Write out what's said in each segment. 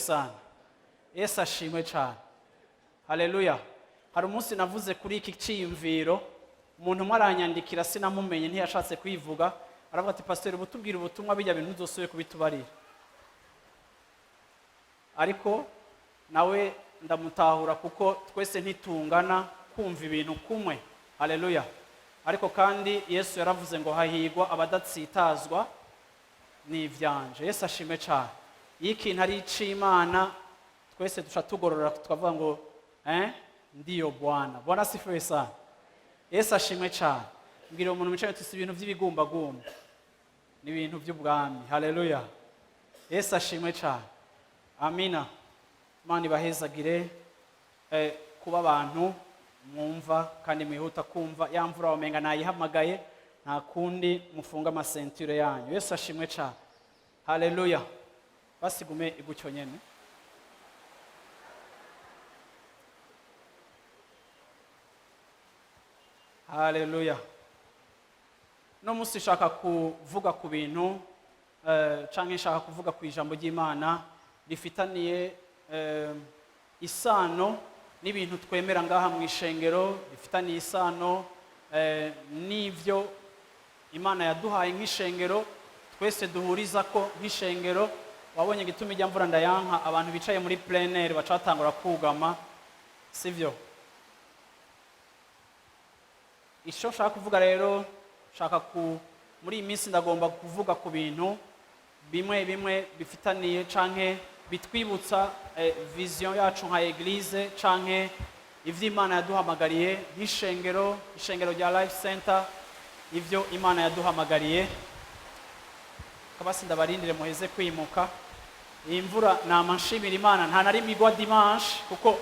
sana. Yesu ashimwe cyane. Haleluya. Hari umunsi navuze kuri iki cyiyumviro, umuntu umwe aranyandikira sinamumenye ntiyashatse kwivuga, aravuga ati pastor ubutubwira ubutumwa bijya bintu uzosoye kubitubarira. Ariko nawe ndamutahura kuko twese ntitungana kumva ibintu kumwe. Haleluya. Ariko kandi Yesu yaravuze ngo hahigwa abadatsitazwa n'ivyanje. Yesu ashimwe cyane. Ikintu ari ic'Imana twese duca tugorora tukavuga ngo ndiyo Bwana. Bwana sifiwe sana. Yesu ashimwe cyane. Mbwira umuntu mwicaye tusi ibintu by'ibigumbagumba. Ni ibintu by'ubwami. Haleluya. Yesu ashimwe cyane. Amina. Imana ibahezagire kuba abantu mwumva kandi mwihuta kumva ya mvura wamenga nayihamagaye nta kundi mufunga amasentire yanyu. Yesu ashimwe cyane. Haleluya. Basigume igucyo nyene. Haleluya. No musi shaka kuvuga ku bintu canke shaka kuvuga ku ijambo ry'Imana rifitaniye isano n'ibintu twemera ngaha mu ishengero, rifitaniye isano n'ivyo Imana yaduhaye nk'ishengero twese duhuriza ko nk'ishengero. Wabonye gituma ijya mvura ndayanka abantu bicaye muri plein air bacatangura kugama, sivyo? Isho shaka kuvuga rero, shaka muri iyi minsi ndagomba kuvuga ku bintu bimwe bifitaniye canke bitwibutsa vision yacu nka eglise canke ivyo Imana yaduhamagariye nk'ishengero, ishengero rya Life Center, ivyo Imana yaduhamagariye. Kabasi ndabarindire muheze kwimuka. Imvura namanshimira Imana nta nari migwa dimanche kuko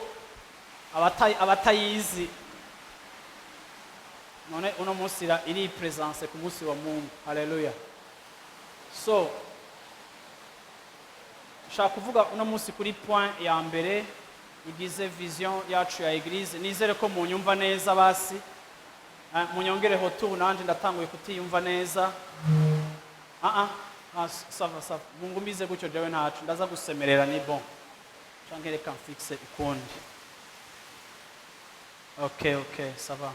abatayizi none uno munsi iri presence ku munsi wa Mungu. Haleluya. So shaka kuvuga uno munsi kuri point ya mbere igize vision yacu ya eglise. Nizere ko munyumva neza basi. Munyongereho tu nanje ndatanguye kutiyumva neza. Sava. Mungumize gutyo jewe ntacu ndaza gusemerera ni bon. Canke reka mfixe ikundi. Okay, sava.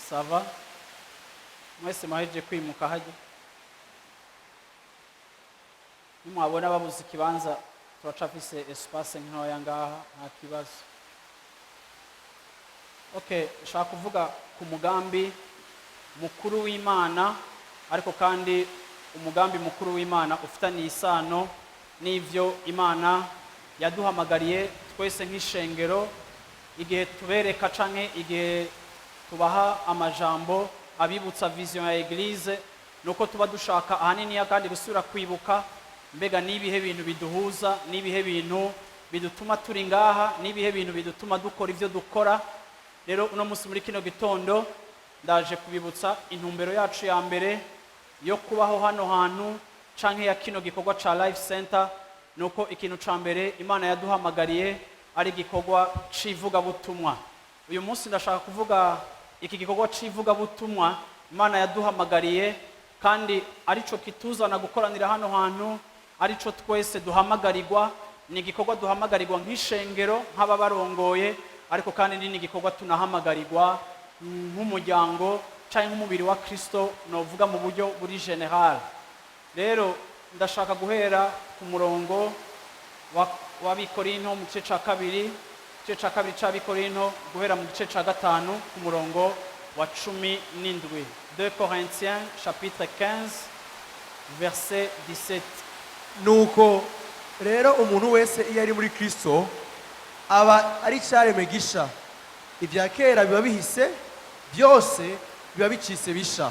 Sava. Mwese maheje kwimuka haje. Nimwabona babuze ikibanza turacafise espace ntoya ngaha nta kibazo. Okay, shaka kuvuga ku mugambi mukuru w'Imana, ariko kandi umugambi mukuru w'Imana ufitaniye isano n'ivyo Imana yaduhamagariye twese nk'ishengero, igihe tubereka canke igihe tubaha amajambo abibutsa vision ya eglise, nuko tuba dushaka ahanini ya kandi gusura kwibuka mbega nibihe bintu biduhuza, nibihe bintu bidutuma turi ngaha, nibihe bintu bidutuma dukora ivyo dukora. Rero uno munsi muri kino gitondo ndaje kubibutsa intumbero yacu ya mbere yo kubaho hano hantu canke ya kino gikorwa ca Life Center, nuko ikintu ca mbere Imana yaduhamagariye ari gikorwa civuga butumwa. Uyu munsi ndashaka kuvuga iki gikorwa civuga butumwa Imana yaduhamagariye kandi arico kituzana gukoranira hano hantu, arico twese duhamagarirwa. Ni gikorwa duhamagarirwa nk'ishengero nk'ababarongoye, ariko kandi ni gikorwa tunahamagarirwa nk'umuryango canke nk'umubiri wa Kristo, novuga mu buryo buri general. Rero ndashaka guhera ku murongo w'Abikorinto mu gice ca kabiri c'Abikorinto guhera mu gice ca gatanu ku murongo wa 17. 2 Corinthiens chapitre 15 verset 17. Nuko rero umuntu wese iyo ari muri Kristo aba ari cyaremwe gisha, ibya kera biba bihise, byose biba bicise bisha.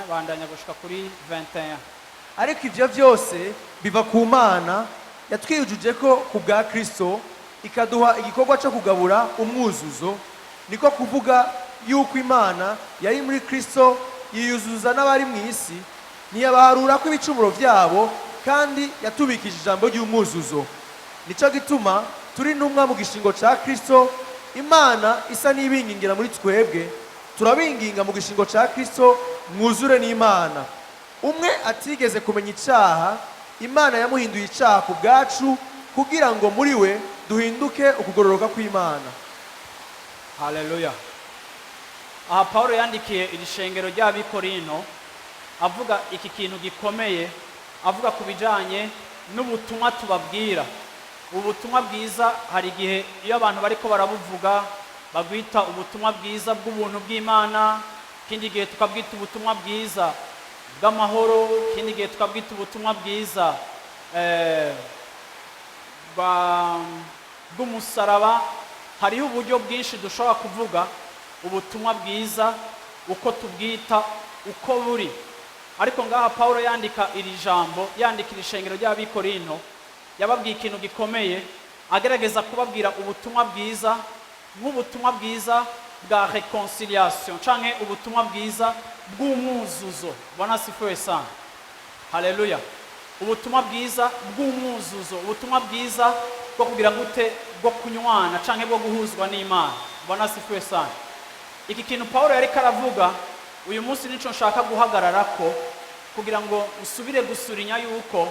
Bandanya gushika kuri 21. Ariko ibyo byose biva ku Mana yatwiyujuje ko ku bwa Kristo ikaduha igikorwa cyo kugabura umwuzuzo, niko kuvuga yuko Imana yari muri Kristo yiyuzuza n'abari mu isi, ntiyabaharura ko ibicumuro byabo, kandi yatubikije ijambo ry'umwuzuzo. Nico gituma turi ntumwa mu gishingo ca Kristo, Imana isa n'ibingingira muri twebwe, turabinginga mu gishingo ca Kristo mwuzure n'Imana. Umwe atigeze kumenya icaha, Imana yamuhinduye icaha ku bwacu, kugira ngo muri we duhinduke ukugororoka kw'Imana. Haleluya. Aha Paulo yandikiye iri shengero ry'Abikorinto avuga iki kintu gikomeye, avuga ku bijanye n'ubutumwa tubabwira. Ubutumwa bwiza hari igihe iyo abantu bariko barabuvuga bagwita ubutumwa bwiza bw'ubuntu bw'Imana, kindi gihe tukabwita ubutumwa bwiza bw'amahoro, kindi gihe tukabwita ubutumwa bwiza bw'umusaraba. Hariho uburyo bwinshi dushobora kuvuga ubutumwa bwiza uko tubwita uko buri. Ariko ngaha Paulo yandika iri jambo, yandikira ishengero ry'Abikorinto, yababwiye ikintu gikomeye, agerageza kubabwira ubutumwa bwiza nk'ubutumwa bwiza bwa reconciliation canke ubutumwa bwiza bw'umwuzuzo. Bwana sifiwe sana. Haleluya. Ubutumwa bwiza bw'umwuzuzo, ubutumwa bwiza bwo kugira gute, bwo kunywana canke bwo guhuzwa n'Imana. Bwana sifiwe sana. Iki kintu Paulo yari karavuga uyu munsi nico nshaka guhagararako, kugira ngo usubire gusurinya yuko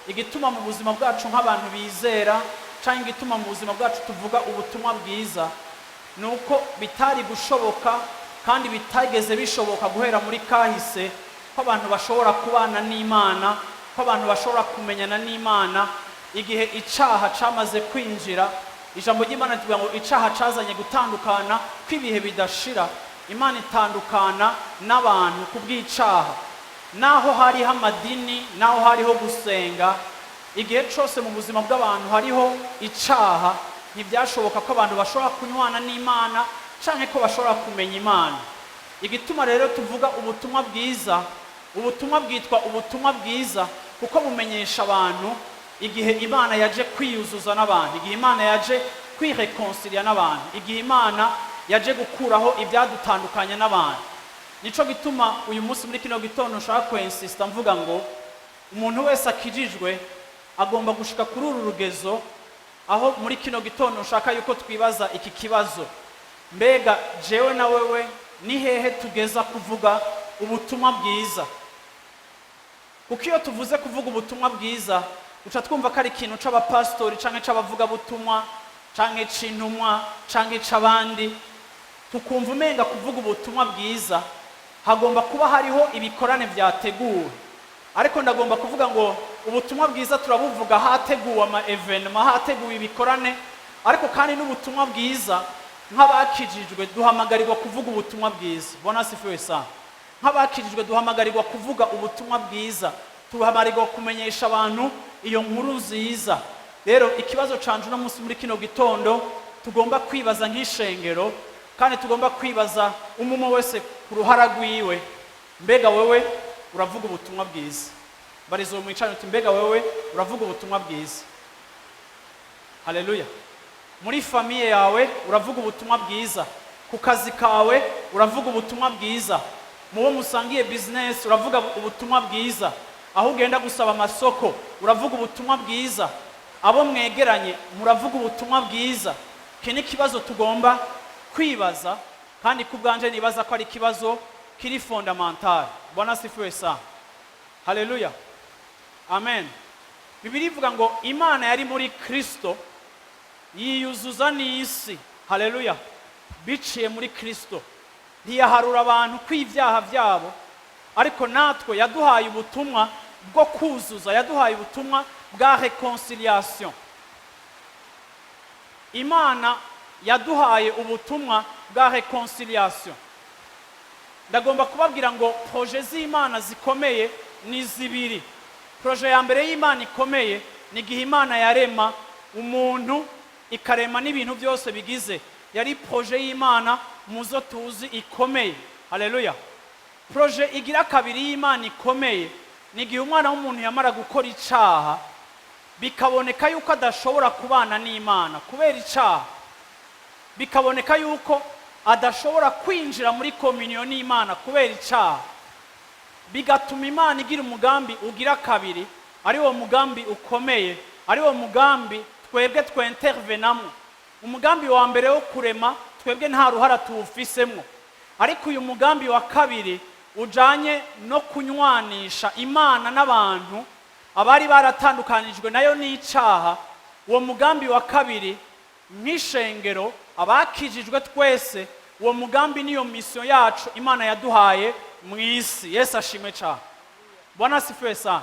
igituma mu buzima bwacu nk'abantu bizera canke igituma mu buzima bwacu tuvuga ubutumwa bwiza nuko bitari gushoboka kandi bitageze bishoboka guhera muri kahise ko abantu bashobora kubana n'Imana, ko abantu bashobora kumenyana n'Imana igihe icaha camaze kwinjira. Ijambo ry'Imana rivuga ngo icaha cazanye gutandukana kw'ibihe bidashira. Imana itandukana n'abantu kubw'icaha. Naho hariho amadini, naho hariho gusenga, igihe cyose mu buzima bw'abantu hariho icaha, ntibyashoboka ko abantu bashobora kunywana n'Imana canke ko bashobora kumenya Imana. Igituma rero tuvuga ubutumwa bwiza, ubutumwa bwitwa ubutumwa bwiza kuko bumenyesha abantu igihe Imana yaje kwiyuzuza n'abantu, igihe Imana yaje kwireconcilia n'abantu, igihe Imana yaje gukuraho ibyadutandukanya n'abantu. Nico gituma uyu munsi muri kino gitondo nshaka kwensista mvuga ngo umuntu wese akijijwe agomba gushika kuri uru rugezo, aho muri kino gitondo nshaka yuko twibaza iki kibazo: mbega jewe na wewe ni hehe tugeza kuvuga ubutumwa bwiza? Kuko iyo tuvuze kuvuga ubutumwa bwiza uca twumva ko ari ikintu c'abapastori canke c'abavuga butumwa canke c'intumwa canke c'abandi, tukumva umenga kuvuga ubutumwa bwiza hagomba kuba hariho ibikorane vyateguwe. Ariko ndagomba kuvuga ngo ubutumwa bwiza turabuvuga hateguwe ama evenement, hateguwe ibikorane, ariko kandi n'ubutumwa bwiza nk'abakijijwe duhamagarirwa kuvuga ubutumwa bwiza. Bwana sifiwe sana. Nk'abakijijwe duhamagarirwa kuvuga ubutumwa bwiza, duhamagarirwa kumenyesha abantu iyo nkuru nziza. Rero ikibazo canje uno munsi muri kino gitondo tugomba kwibaza nk'ishengero, kandi tugomba kwibaza umwe wese ku ruhara rwiwe: mbega wewe uravuga ubutumwa bwiza? Barizo mu icano uti mbega wewe uravuga ubutumwa bwiza? Haleluya. Muri famiye yawe uravuga ubutumwa bwiza, ku kazi kawe uravuga ubutumwa bwiza, mubo musangiye business uravuga ubutumwa bwiza, aho ugenda gusaba amasoko uravuga ubutumwa bwiza, abo mwegeranye muravuga ubutumwa bwiza. Kini kibazo tugomba kwibaza, kandi kubwanje nibaza ko ari kibazo kiri fondamental. Bwana sifiwe sana. Haleluya. Amen. Bibiri ivuga ngo Imana yari muri Kristo yiyuzuza n'isi. Haleluya. Biciye muri Kristo ntiyaharura abantu kw'ivyaha vyabo, ariko natwe yaduhaye ubutumwa bwo kuzuza, yaduhaye ubutumwa bwa reconciliation. Imana yaduhaye ubutumwa bwa reconciliation. Ndagomba kubabwira ngo projet z'Imana zikomeye ni zibiri. Projet ya mbere y'Imana ikomeye ni igihe Imana yarema umuntu ikarema n'ibintu byose bigize. Yari projet y'Imana muzo tuzi ikomeye. Haleluya. Projet igira kabiri y'Imana ikomeye ni igihe umwana w'umuntu yamara gukora icaha bikaboneka yuko adashobora kubana n'Imana kubera icaha, bikaboneka yuko adashobora kwinjira muri communion n'Imana kubera icaha, bigatuma Imana igira umugambi ugira kabiri, ari wo mugambi ukomeye, ari wo mugambi twebwe twintervenamo. Umugambi wa mbere wo kurema twebwe nta ruhara tuwufisemwo, ariko uyu mugambi wa kabiri ujanye no kunywanisha Imana n'abantu abari baratandukanijwe nayo n'icaha. Uwo mugambi wa kabiri nk'ishengero abakijijwe twese, uwo mugambi niyo mission yacu Imana yaduhaye mu isi. Yesu ashimwe cyane. Bwana asifiwe sana.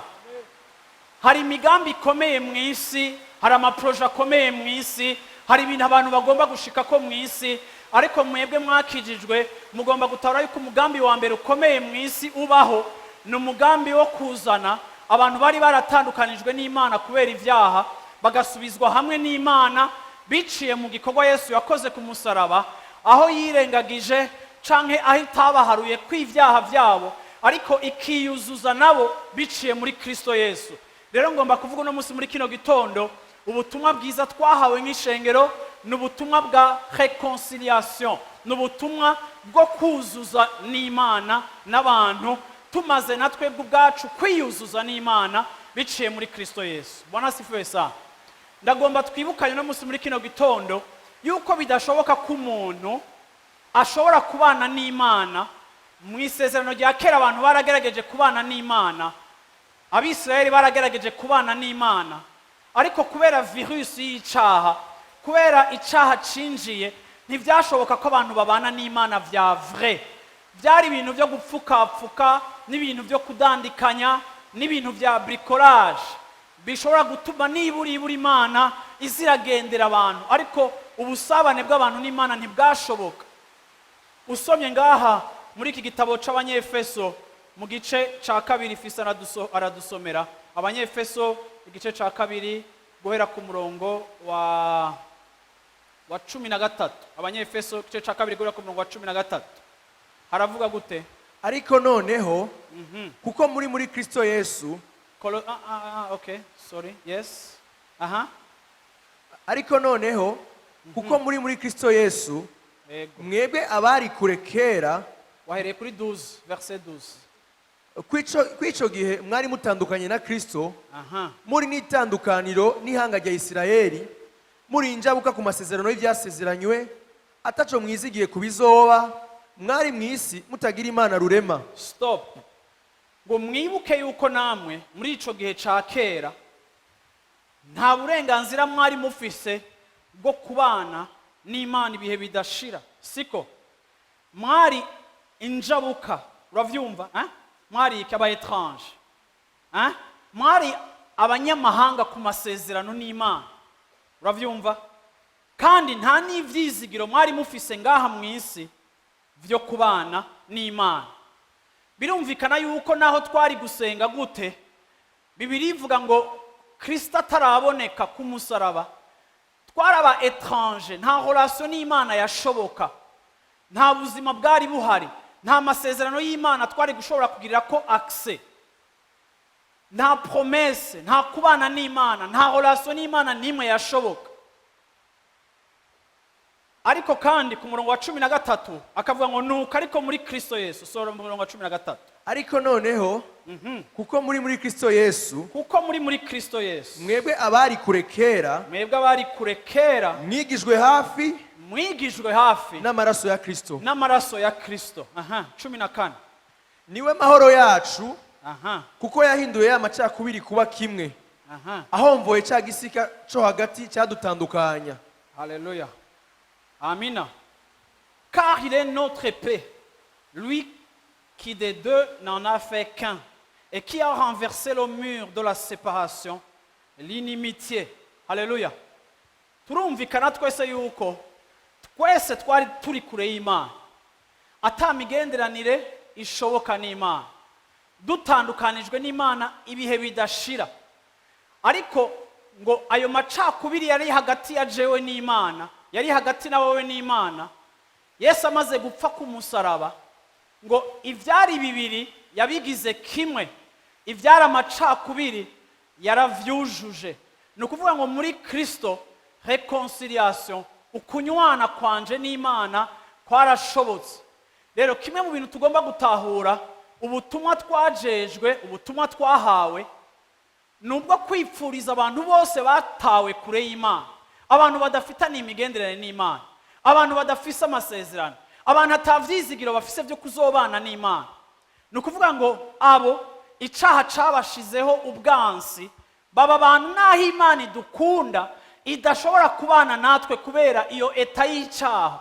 Hari imigambi ikomeye mu isi, hari amaproje akomeye mu isi, hari ibintu abantu bagomba gushika ko mu isi, ariko mwebwe mwakijijwe mugomba gutahura yuko umugambi wa mbere ukomeye mu isi ubaho ni umugambi wo kuzana abantu bari baratandukanijwe n'Imana kubera ivyaha bagasubizwa hamwe n'Imana biciye mu gikorwa Yesu yakoze ku musaraba, aho yirengagije canke aho itabaharuye kw'ivyaha vyabo, ariko ikiyuzuza nabo biciye muri Kristo Yesu. Rero ngomba kuvuga no musi muri kino gitondo ubutumwa bwiza twahawe nk'ishengero ni ubutumwa bwa reconciliation, ni ubutumwa bwo kuzuza n'Imana n'abantu, tumaze natwe ubwacu kwiyuzuza n'Imana biciye muri Kristo Yesu. Bwana asifiwe sana. Ndagomba twibukanye no musi muri kino gitondo yuko bidashoboka ko umuntu ashobora kubana n'Imana. Mu isezerano rya kera abantu baragerageje kubana n'Imana, Abisirayeli baragerageje kubana n'Imana, ariko kubera virusi y'icaha, kubera icaha cinjiye, ntivyashoboka ko abantu babana n'Imana vya vrai. Byari ibintu byo gupfukapfuka n'ibintu byo kudandikanya n'ibintu vya bricolage bishobora gutuma nibura Imana iziragendera abantu, ariko ubusabane bw'abantu n'Imana ntibwashoboka. Usomye ngaha muri iki gitabo c'Abanyefeso mu gice ca kabiri, Fisa aradusomera Abanyefeso igice ca kabiri guhera ku murongo wa 13. Abanyefeso igice ca kabiri guhera ku murongo wa 13 haravuga gute? Ariko noneho kuko muri Kristo Yesu, okay, sorry, yes, ariko noneho kuko muri Kristo Yesu mwebwe abari kure kera, wahereye kuri 12 verset 12, kwico gihe mwari mutandukanye na Kristo, muri n'itandukaniro n'ihanga rya Isirayeli, muri injabuka ku masezerano y'ivyasezeranywe, ataco mwizigiye kubizoba, mwari mwisi mutagira Imana rurema. Stop. Ngo mwibuke yuko namwe muri ico gihe ca kera nta burenganzira mwari mufise bwo kubana n'Imana ibihe bidashira, siko? Mwari injabuka, uravyumva? Mwari aba étrange, mwari abanyamahanga ku masezerano n'Imana, uravyumva? Kandi nta n'ivyizigiro mwari mufise ngaha mu isi vyo kubana n'Imana. Birumvikana yuko naho twari gusenga gute, Bibiri ivuga ngo Kristo ataraboneka ku musaraba, twaraba étrange, nta relation n'Imana yashoboka, nta buzima bwari buhari, nta masezerano y'Imana twari gushobora kugirira ko accès, nta promesse, nta kubana n'Imana, nta relation n'Imana nimwe yashoboka. Ariko kandi ku murongo wa 13 akavuga ngo nuko ariko muri Kristo Yesu, sura mu murongo wa 13, ariko noneho kuko muri Kristo Yesu, kuko muri Kristo Yesu mwebwe abari kure kera, mwebwe abari kure kera mwigijwe hafi n'amaraso ya Kristo, n'amaraso ya Kristo. 14, niwe mahoro yacu, kuko yahinduye amacakubiri kuba kimwe, ahomvoye ca gisika co hagati cyadutandukanya. Haleluya. Amina. Car il est notre paix, lui qui des deux n'en a fait qu'un, et qui a renversé le mur de la séparation, l'inimitié. Haleluya. Turumvikana twese yuko twese twari turi kure y'Imana, atamigenderanire ishoboka n'Imana, dutandukanijwe n'Imana ibihe bidashira. Ariko ngo ayo macakubiri yari hagati ya jewe n'Imana, yari hagati na wowe n'Imana, Yesu amaze gupfa ku musaraba, ngo ivyari bibiri yabigize kimwe, ivyari amacakubiri yaravyujuje. Ni ukuvuga ngo muri Kristo reconciliation, ukunywana kwanje n'Imana kwarashobotse. Rero kimwe mu bintu tugomba gutahura, ubutumwa twajejwe, ubutumwa twahawe, nubwo kwipfuriza abantu bose batawe kure y'Imana, abantu badafitanye imigenderanire n'Imana, abantu badafise amasezerano, abantu atavyizigiro bafise byo kuzobana n'Imana. Ni ukuvuga ngo abo icaha cabashizeho ubwansi, baba abantu naho Imana idukunda idashobora kubana natwe kubera iyo eta y'icaha.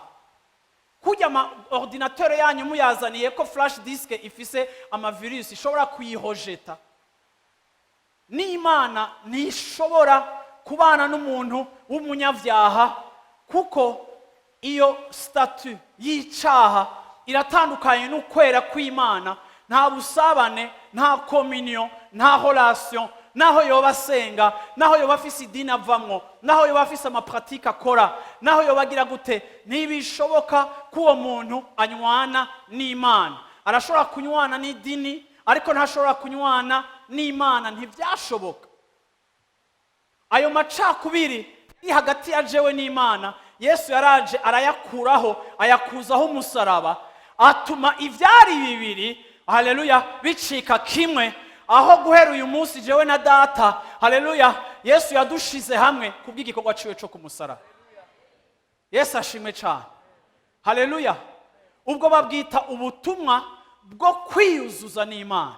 Kujya ama ordinateur yanyu muyazaniye ko flash disk ifise ama virus ishobora kuyihojeta, n'Imana ntishobora kubana n'umuntu w'umunyavyaha, kuko iyo statut y'icaha iratandukanye n'ukwera kw'Imana. Nta busabane, nta communion, nta relation, naho yoba asenga, naho yoba afise idini avamwo, naho yoba afise amapratika akora, naho yoba agira gute, ntibishoboka ko uwo muntu anywana n'Imana. Arashobora kunywana n'idini, ariko ntashobora kunywana n'Imana, ntivyashoboka. Ayo macakubiri iri hagati ya jewe n'Imana, Yesu yaraje arayakuraho, ayakuzaho umusaraba, atuma ivyari bibiri, haleluya, bicika kimwe. Aho guhera uyu munsi jewe na data, haleluya, Yesu yadushize hamwe kubw'igikorwa ciwe cyo kumusaraba. Yesu ashimwe cyane, haleluya. Ubwo babwita ubutumwa bwo kwiyuzuza n'Imana,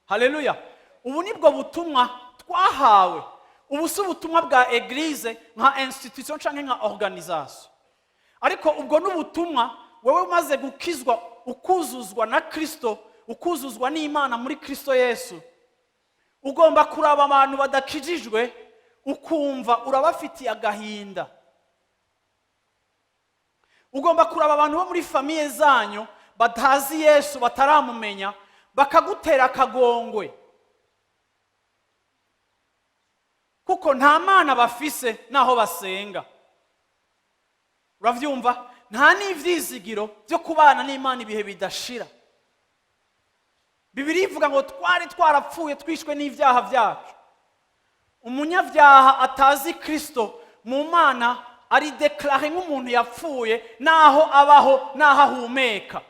haleluya. Ubu nibwo butumwa twahawe. Ubu si ubutumwa bwa eglise nka institution canke nka organisation, ariko ubwo n'ubutumwa wewe umaze gukizwa, ukuzuzwa na Kristo, ukuzuzwa n'Imana muri Kristo Yesu. Ugomba kuraba abantu badakijijwe, ukumva urabafitiye agahinda. Ugomba kuraba abantu bo muri famiye zanyu batazi Yesu, bataramumenya, bakagutera akagongwe, kuko nta Mana bafise naho basenga. Uravyumva? Nta n'ivyizigiro byo kubana n'Imana ibihe bidashira. Bibiliya ivuga ngo twari twarapfuye twishwe n'ivyaha vyacu. Umunyavyaha atazi Kristo mu Mana ari deklare nk'umuntu yapfuye, naho abaho, naho ahumeka,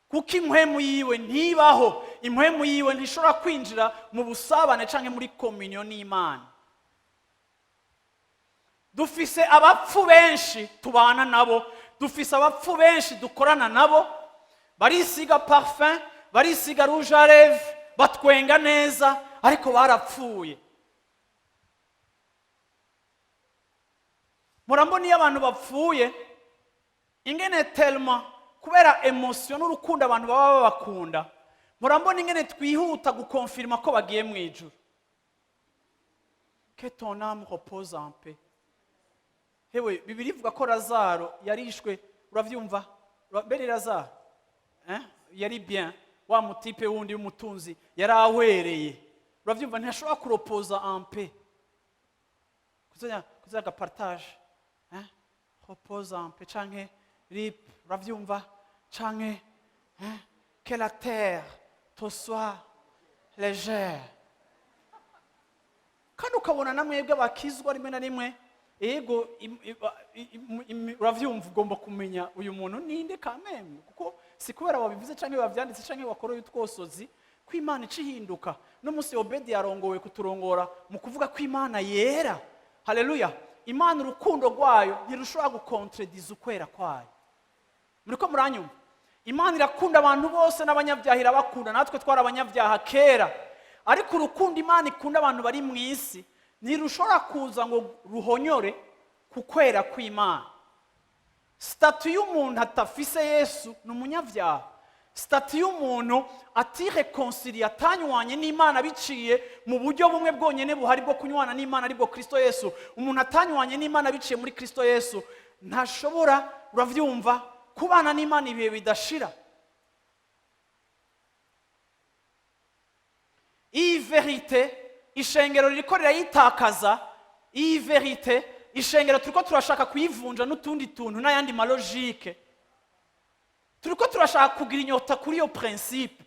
kuko impwemu yiwe ntibaho, impwemu yiwe ntishobora kwinjira mu busabane canke muri communion n'Imana. Dufise abapfu benshi tubana nabo, dufise abapfu benshi dukorana nabo, barisiga parfum, barisiga rouge à lèvres, batwenga neza, ariko barapfuye. Murambona iyo abantu bapfuye ingene tellement kubera emotion n'urukundo abantu baba babakunda, murambona ingene twihuta gukonfirma ko bagiye mu ijuru. Que ton âme repose en paix. Hewe Bibiliya ivuga ko Lazaro yarishwe, uravyumva? Mbere Lazaro yari bien, wa mutipe wundi w'umutunzi yarawereye, uravyumva? Ntashobora kuropoza en paix, kuzaga partage, repose en paix, canke rip, uravyumva? Canke que la terre te soit légère. Kandi ukabona namwebwe bakizwa rimwe na rimwe, ego uravyumva, ugomba kumenya uyu muntu ninde kameme, kuko si kubera wabivuze canke bavyanditse canke wakoroye utwosozi ko Imana icihinduka. No musi Obedi yarongowe kuturongora mu kuvuga ko Imana yera, haleluya. Imana urukundo rwayo ntirushobora gukontrediza ukwera kwayo. Muriko muranyumva? Imana irakunda abantu bose, n'abanyabyaha irabakunda, natwe twari abanyabyaha kera, ariko urukundo Imana ikunda abantu bari mu isi ntirushobora kuza ngo ruhonyore ku kwera kw'Imana. Statut y'umuntu atafise Yesu ni umunyabyaha. stati y'umuntu atireconcilie, atanywanye n'Imana biciye mu buryo bumwe bwonyene buhari bwo kunywana n'Imana aribwo Kristo Yesu. Umuntu atanywanye n'Imana biciye muri Kristo Yesu ntashobora, uravyumva, kubana n'Imana ibihe bidashira. Iyi verite ishengero ririko rirayitakaza. Iyi verite ishengero turiko turashaka kuyivunja n'utundi tuntu n'ayandi malogike. Turiko turashaka kugira inyota kuri iyo principe,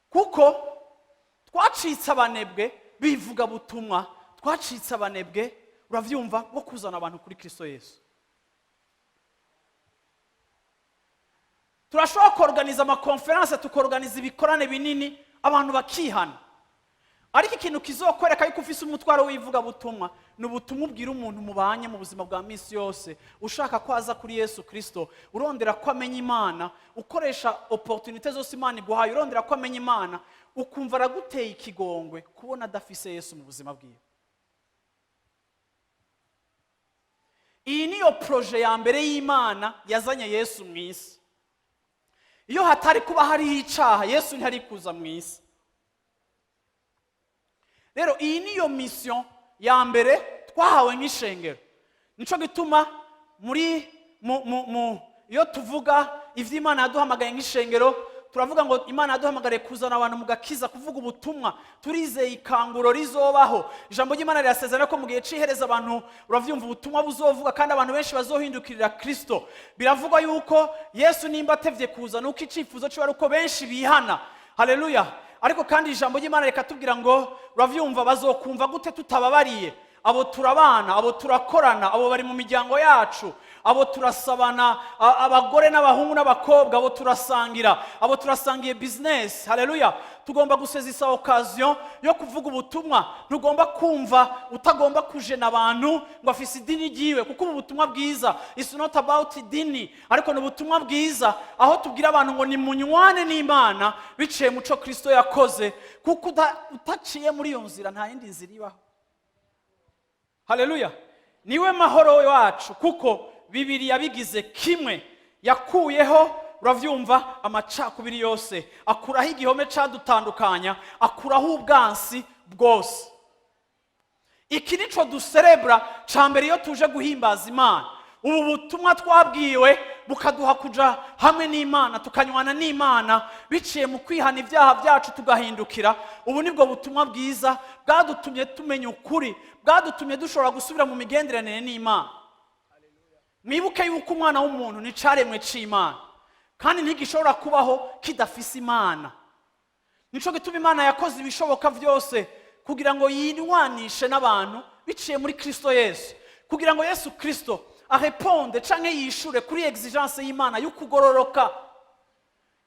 kuko twacitse abanebwe bivuga butumwa, twacitse abanebwe, uravyumva, bwo kuzana abantu kuri Kristo Yesu. Turashobora kuorganiza amakonferanse, tukorganiza ibikorane binini, abantu bakihana. Ariko ikintu kizokwereka yuko ufise umutwaro w'ivuga butumwa ni ubutumwa ubwira umuntu mubanye mu buzima bwa misi yose, ushaka ko aza kuri Yesu Kristo, urondera ko amenya Imana, ukoresha opportunité zose Imana iguhaye, urondera ko amenya Imana, ukumva araguteye ikigongwe kubona adafise Yesu mu buzima bwiwe. Iyi niyo projet ya mbere y'Imana yazanye Yesu mu isi. Iyo hatari kuba hariho icaha, Yesu ntari kuza mu isi. Rero iyi niyo mission ya mbere twahawe nk'ishengero. Nico gituma iyo tuvuga ivy'Imana yaduhamagaye nk'ishengero, turavuga ngo Imana yaduhamagariye kuzana abantu mu gakiza, kuvuga ubutumwa. Turizeye ikanguro rizobaho. Ijambo ry'Imana rirasezerana ko mu gihe cihereza abantu, uravyumva, ubutumwa buzovuga kandi abantu benshi bazohindukirira Kristo. Biravugwa yuko Yesu nimba atevye kuza, nuko icifuzo cyo ari uko benshi bihana. Haleluya. Ariko kandi ijambo ry'Imana rikatubwira ngo, uravyumva, bazokumva gute tutababariye? Abo turabana, abo turakorana, abo bari mu miryango yacu, abo turasabana, abagore n'abahungu n'abakobwa, abo turasangira, abo turasangiye business. Haleluya. Tugomba gusezisa occasion yo kuvuga ubutumwa. Ntugomba kumva utagomba kujena abantu ngo afise idini ryiwe, kuko ubutumwa bwiza is not about idini, ariko ni ubutumwa bwiza aho tubwira abantu ngo nimunywane n'Imana biciye muco Kristo yakoze, kuko utaciye muri iyo nzira nta yindi nzira ibaho. Haleluya. Niwe mahoro wacu, kuko Bibiliya bigize kimwe. Yakuyeho, uravyumva, amacakubiri yose, akuraho igihome cadutandukanya, akuraho ubwansi bwose. Iki nico duserebra cambere iyo tuje guhimbaza Imana. Ubu butumwa twabwiwe bukaduha kuja hamwe n'Imana, tukanywana n'Imana biciye mu kwihana ibyaha byacu tugahindukira. Ubu nibwo butumwa bwiza bwadutumye tumenya ukuri, bwadutumye dushobora gusubira mu migenderanire n'Imana. Mwibuke yuko umwana w'umuntu ni caremwe c'Imana, kandi ntigishobora kubaho kidafise Imana. Nico gituma Imana yakoze ibishoboka vyose kugira ngo yinwanishe n'abantu biciye muri Kristo Yesu, kugira ngo Yesu Kristo areponde canke yishure kuri exigence y'Imana y'ukugororoka.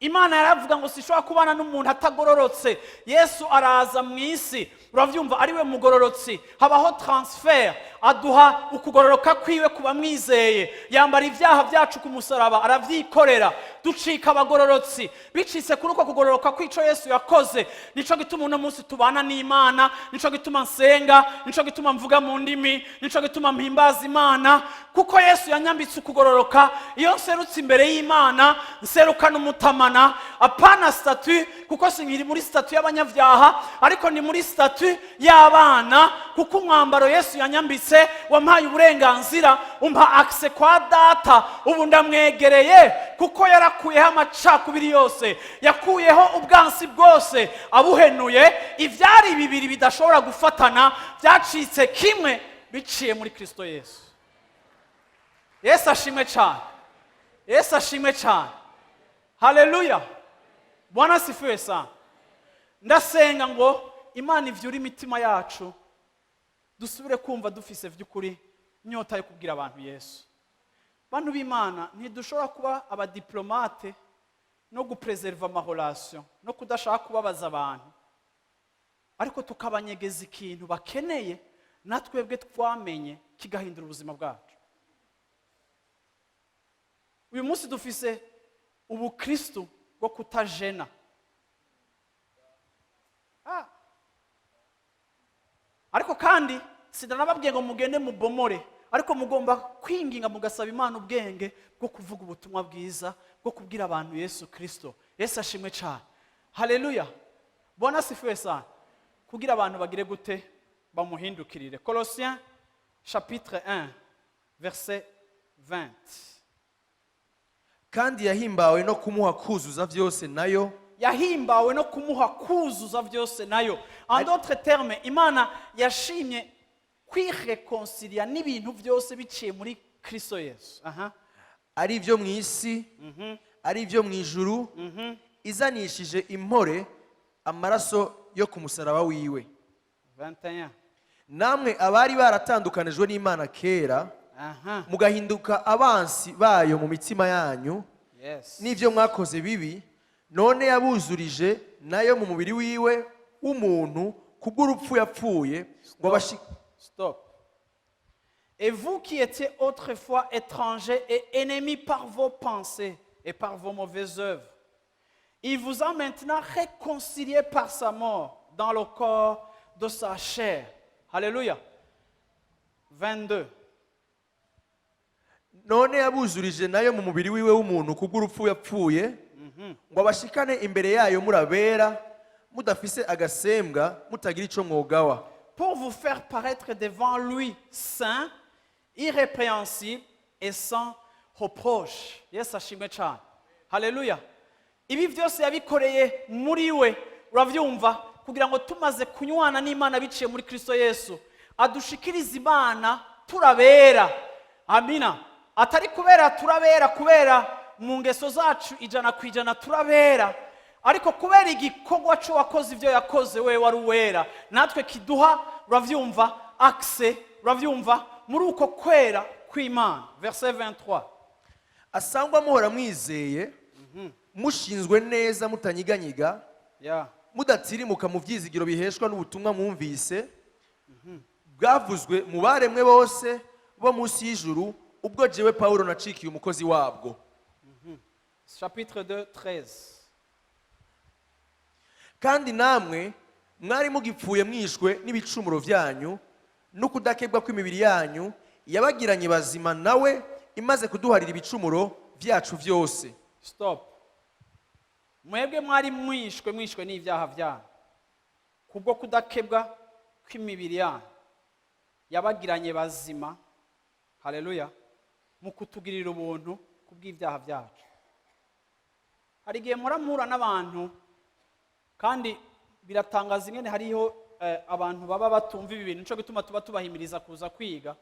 Imana yaravuga ngo sishobora kubana n'umuntu atagororotse. Yesu araza mu isi, uravyumva, ariwe mugororotsi. Habaho transfer, aduha ukugororoka kwiwe kuba mwizeye. Yambara ivyaha vyacu ku musaraba, aravyikorera, ducika abagororotsi bicitse kuri uko kugororoka kwico Yesu yakoze. Nico gituma uno munsi tubana n'Imana, nico gituma nsenga, nico gituma mvuga mu ndimi, nico gituma mpimbaza Imana, kuko Yesu yanyambitse ukugororoka. Iyo nserutse imbere y'Imana, nserukana umutamana, apana statut, kuko sinkiri muri statut y'abanyavyaha, ariko ni muri statut y'abana, kuko umwambaro Yesu yanyambitse wampaye uburenganzira, umpa access kwa data. Ubu ndamwegereye, kuko yarakuyeho amacakubiri yose, yakuyeho ubwansi bwose, abuhenuye. Ivyari bibiri bidashobora gufatana byacitse kimwe biciye muri Kristo Yesu. Yesu ashimwe cyane. Yesu ashimwe cyane. Haleluya. Bwana sifiwe sana. Ndasenga ngo Imana ivyura imitima yacu, dusubire kumva dufise vy'ukuri inyota yo kubwira abantu Yesu. Bantu b'Imana, ntidushobora kuba abadiplomate no gupreserva amarelation no kudashaka kubabaza abantu, ariko tukabanyegeza ikintu bakeneye natwebwe twamenye kigahindura ubuzima bwacu. Uyu munsi dufise ubukristo bwo kutajena. Ariko kandi sindanababwiye ngo mugende mubomore, ariko mugomba kwinginga mugasaba Imana ubwenge bwo kuvuga ubutumwa bwiza, bwo kubwira abantu Yesu Kristo. Yesu ashimwe cyane. Haleluya. Bwana asifiwe sana. Kugira abantu bagire gute bamuhindukirire. Colossiens chapitre 1 verset 20. kandi yahimbawe no kumuha kuzuza byose nayo Yahimbawe no kumuha kuzuza byose nayo. En d'autres termes, Imana yashimye kwireconcilia n'ibintu byose biciye muri Kristo Yesu. ari ibyo mu isi ari ibyo mu ijuru izanishije impore amaraso yo ku musaraba wiwe. 21. namwe abari baratandukanijwe n'Imana kera mugahinduka abansi bayo mu mitima yanyu n'ibyo mwakoze bibi, none yabuzurije nayo mu mubiri wiwe w'umuntu kubw'urupfu yapfuye ngo Stop. Et vous qui étiez autrefois étrangers et ennemis par vos pensées et par vos mauvaises œuvres, il vous a maintenant réconciliés par sa mort dans le corps de sa chair. Alléluia. 22. none yabuzurije nayo mu mubiri wiwe w'umuntu kubw'urupfu yapfuye ngo abashikane imbere yayo murabera mudafise agasembwa mutagira ico mwogawa, Pour vous faire paraître devant lui saint, irrépréhensible et sans reproche. Yesu ashimwe cyane. Haleluya. Ibi byose yabikoreye muri we, uravyumva, kugira ngo tumaze kunywana n'Imana biciye muri Kristo Yesu adushikiriza Imana turabera. Amina. Atari kubera turabera kubera mu ngeso zacu 100% turabera, ariko kubera igikorwa cyo wakoze ibyo yakoze we wari uwera, natwe kiduha uravyumva accès, uravyumva muri uko kwera kw'Imana. Verset 23. asangwa muhora mwizeye mushinzwe neza mutanyiganyiga mudatsirimuka mu vyizigiro biheshwa n'ubutumwa mwumvise bwavuzwe mu baremwe bose bo munsi y'ijuru, ubwo jewe Paulo nacikiye umukozi wabwo. Chapitre 2, 13. kandi namwe mwari mugipfuye mwishwe n'ibicumuro vyanyu no kudakebwa kw'imibiri yanyu yabagiranye bazima nawe imaze kuduharira ibicumuro vyacu vyose. Stop. Mwebwe mwari mwishwe n'ivyaha vyanyu kubwo kudakebwa kw'imibiri yanyu yabagiranye bazima. Haleluya. Mu kutugirira ubuntu kubw'ivyaha vyacu. Hari igihe muramura n'abantu kandi biratangaza ingene hariho abantu baba batumva ibi bintu, nico gituma tuba tubahimiriza kuza kwiga.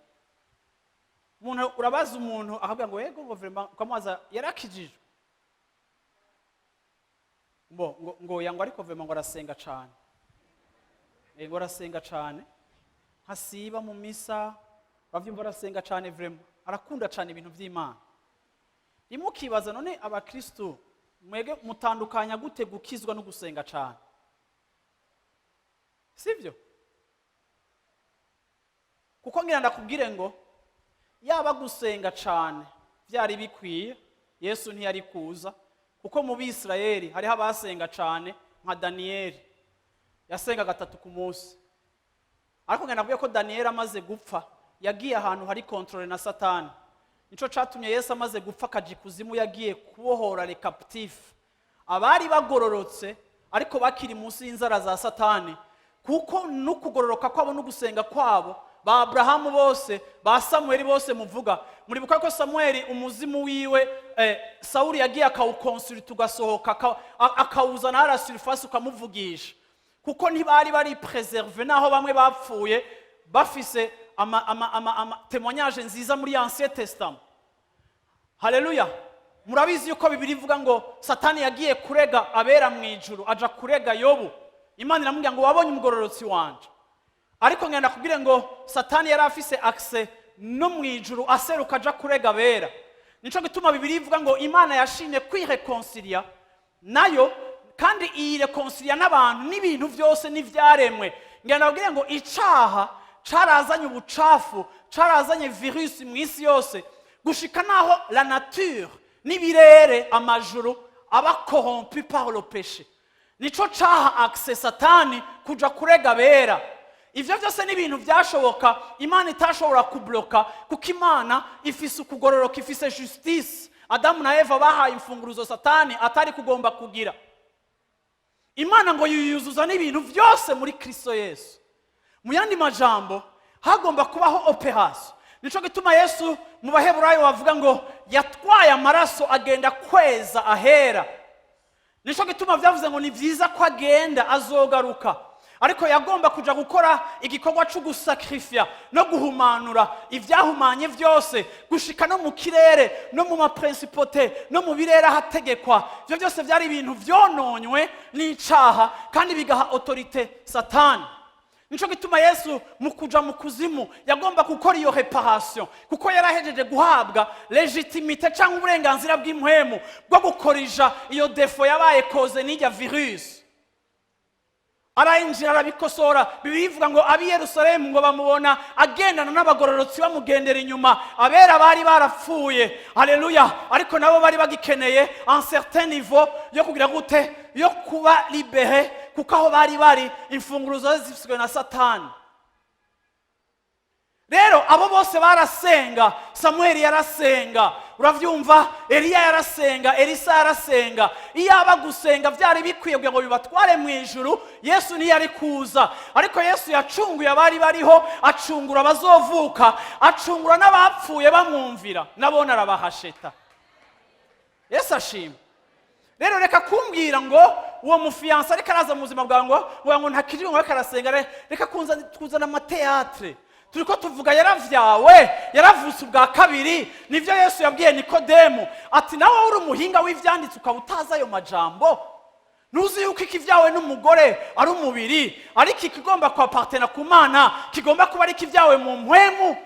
Umuntu urabaza umuntu akavuga ngo yego ngo vraiment ukamubaza yarakijijwe ngo yango ariko vraiment ngo arasenga cyane, ngo arasenga cyane, hasiba mu misa, bavyumva arasenga cyane, vraiment arakunda cyane ibintu by'Imana. Imukibaza none abakristo mwege mutandukanya gute gukizwa no gusenga cyane? Sivyo? Kuko ngira ndakubwire ngo yaba gusenga cyane byari bikwiye, Yesu ntiyari kuza, kuko mu Bisirayeli hariho abasenga cyane nka Daniyeli yasenga 3 ku munsi. Ariko ngira ndakubwiye ko Daniyeli amaze gupfa yagiye ahantu hari controle na Satani. Nico catumye Yesu amaze gupfa akaja ikuzimu, yagiye kubohora les captifs, abari bagororotse ariko bakiri munsi y'inzara za Satani. Kuko n'ukugororoka kwabo no gusenga kwabo, ba Abrahamu bose, ba Samueli bose muvuga, muribuka ko Samueli umuzimu wiwe Sauli yagiye akawukonsulta ugasohoka akawuzana hara surface ukamuvugisha, kuko ntibari bari preserve, naho bamwe bapfuye bafise témoignage nziza muri Ancien Testament. Haleluya. Murabizi yuko Bibiliya ivuga ngo Satani yagiye kurega abera mu ijuru, aja kurega Yobu. Imana iramubwira ngo wabonye umugororotsi wanje. Ariko ngenda kubwire ngo Satani yari afise accès no mu ijuru aseruka aja kurega abera. Nico gituma Bibiliya ivuga ngo Imana yashimye kwireconcilia nayo, kandi iyireconcilia n'abantu n'ibintu byose n'ivyaremwe. Ngenda kubwire ngo icaha carazanye ubucafu, carazanye virus mu isi yose, gushika naho la nature n'ibirere amajuru aba corrompu par le péché. Nico caha accès Satani kuja kurega bera. Ivyo byose ni ibintu byashoboka Imana itashobora kubloka, kuko Imana ifise ukugororoka, ifise justice. Adamu na Eva bahaye imfunguruzo Satani atari kugomba kugira. Imana ngo yuyuzuza n'ibintu byose muri Kristo Yesu. Mu yandi majambo hagomba kubaho operation. Nico gituma Yesu mu Baheburayo bavuga ngo yatwaye amaraso agenda kweza ahera. Nico gituma byavuze ngo ni byiza ko agenda azogaruka. Ariko yagomba kuja gukora igikorwa cyo gusakrifia no guhumanura ivyahumanye byose, gushika no mu kirere no mu maprincipote no mu birere hategekwa. Byo byose byari ibintu vyononywe n'icaha kandi bigaha autorité Satani. Nico gituma Yesu mu kuja mu kuzimu yagomba gukora iyo reparation, kuko yarahejeje guhabwa legitimité cyangwa uburenganzira bw'impwemu bwo gukorija iyo defo yabaye koze n'ijya virus. Arayinjira arabikosora. Bibiliya ivuga ngo abi Yerusalemu ngo bamubona agendana n'abagororotsi bamugendera inyuma, abera bari barapfuye. Haleluya. Ariko nabo bari bagikeneye un certain niveau yo kugira gute, yo kuba libéré, kuko aho bari imfunguruzo zifiswe na Satani. Rero abo bose barasenga. Samueli yarasenga, uravyumva, Eliya yarasenga, Elisa yarasenga. Iyo aba gusenga byari bikwiye kugira ngo bibatware mu ijuru, Yesu ni yari kuza. Ariko Yesu yacunguye abari bariho, acungura abazovuka, acungura n'abapfuye bamwumvira, nabona arabahasheta. Yesu ashimwe. Rero reka kumbwira ngo uwo mufiyansa ariko araza mu buzima bwawe ngo ntakiriwe ngo karasenga, reka kuzana amateatre. Turiko tuvuga yaravyawe, yaravutse ubwa kabiri. Nivyo Yesu yabwiye Nikodemu ati nawe uri umuhinga w'ivyanditse ukabutaza ayo majambo. Nuzi yuko ikivyawe n'umugore ari umubiri, ariko ikigomba kwa partena ku Mana kigomba kuba ari ikivyawe mu mpwemu.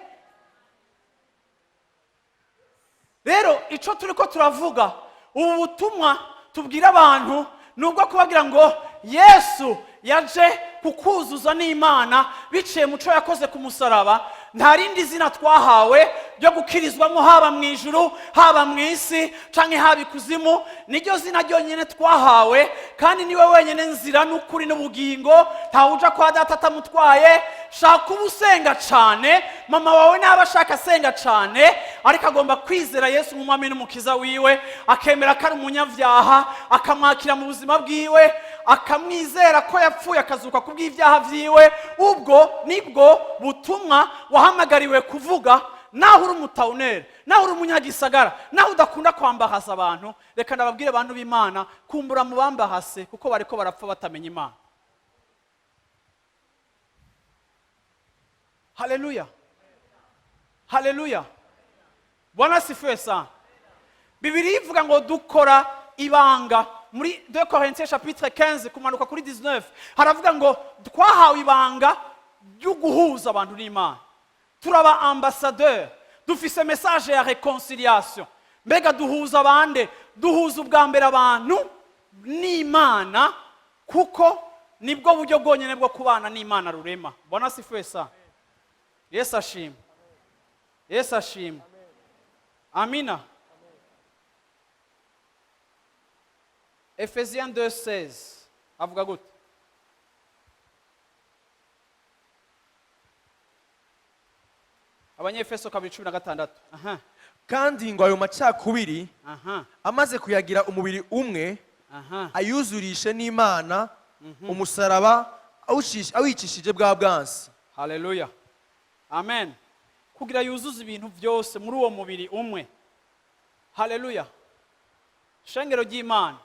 Rero ico turiko turavuga, ubu butumwa tubwira abantu nubwo kubabwira ngo Yesu yaje kukuzuza n'Imana biciye muco yakoze ku musaraba. Nta rindi zina twahawe ryo gukirizwamo, haba mu ijuru, haba mu isi, canke haba ikuzimu. Niryo zina ryonyene twahawe, kandi niwe wenyene nzira n'ukuri n'ubugingo. Ntawuja kwa Data atamutwaye. Shaka ubusenga cane, mama wawe naba ashaka asenga cane, ariko agomba kwizera Yesu nk'umwami n'umukiza wiwe, akemera ko ari umunyavyaha, akamwakira mu buzima bwiwe, akamwizera ko yapfuye akazuka kubw'ivyaha vyiwe. Ubwo nibwo butumwa wahamagariwe kuvuga. Naho uri umutawuneri, naho uri umunyagisagara, naho udakunda kwambahasa abantu, reka nababwire abantu b'Imana, kumbura mu bambahase kuko bariko barapfa batamenya Imana. Haleluya. Haleluya. Bwana sifiwe sana. Bibiliya ivuga ngo dukora ibanga. Muri 2 Corinthiens chapitre 15 kumanuka kuri 19 haravuga ngo twahawe ibanga ryo guhuza abantu n'Imana. Turaba ambassadeur, dufise message ya réconciliation. Mbega duhuza abande, duhuza ubwa mbere abantu n'Imana, kuko nibwo buryo bwonyene bwo kubana n'Imana rurema. Bwana sifiwe sana. Yesu ashimwe. Yesu ashimwe. Amina. Ephésiens 2:16 avuga gute? Abanyefeso 2:16. Aha. kandi ngo ayo macakubiri amaze kuyagira umubiri umwe, ayuzurishe n'Imana umusaraba awicishije bwa bwansi. Haleluya. Amen. Kugira yuzuza ibintu byose muri uwo mubiri umwe. Haleluya. Shengero ry'Imana,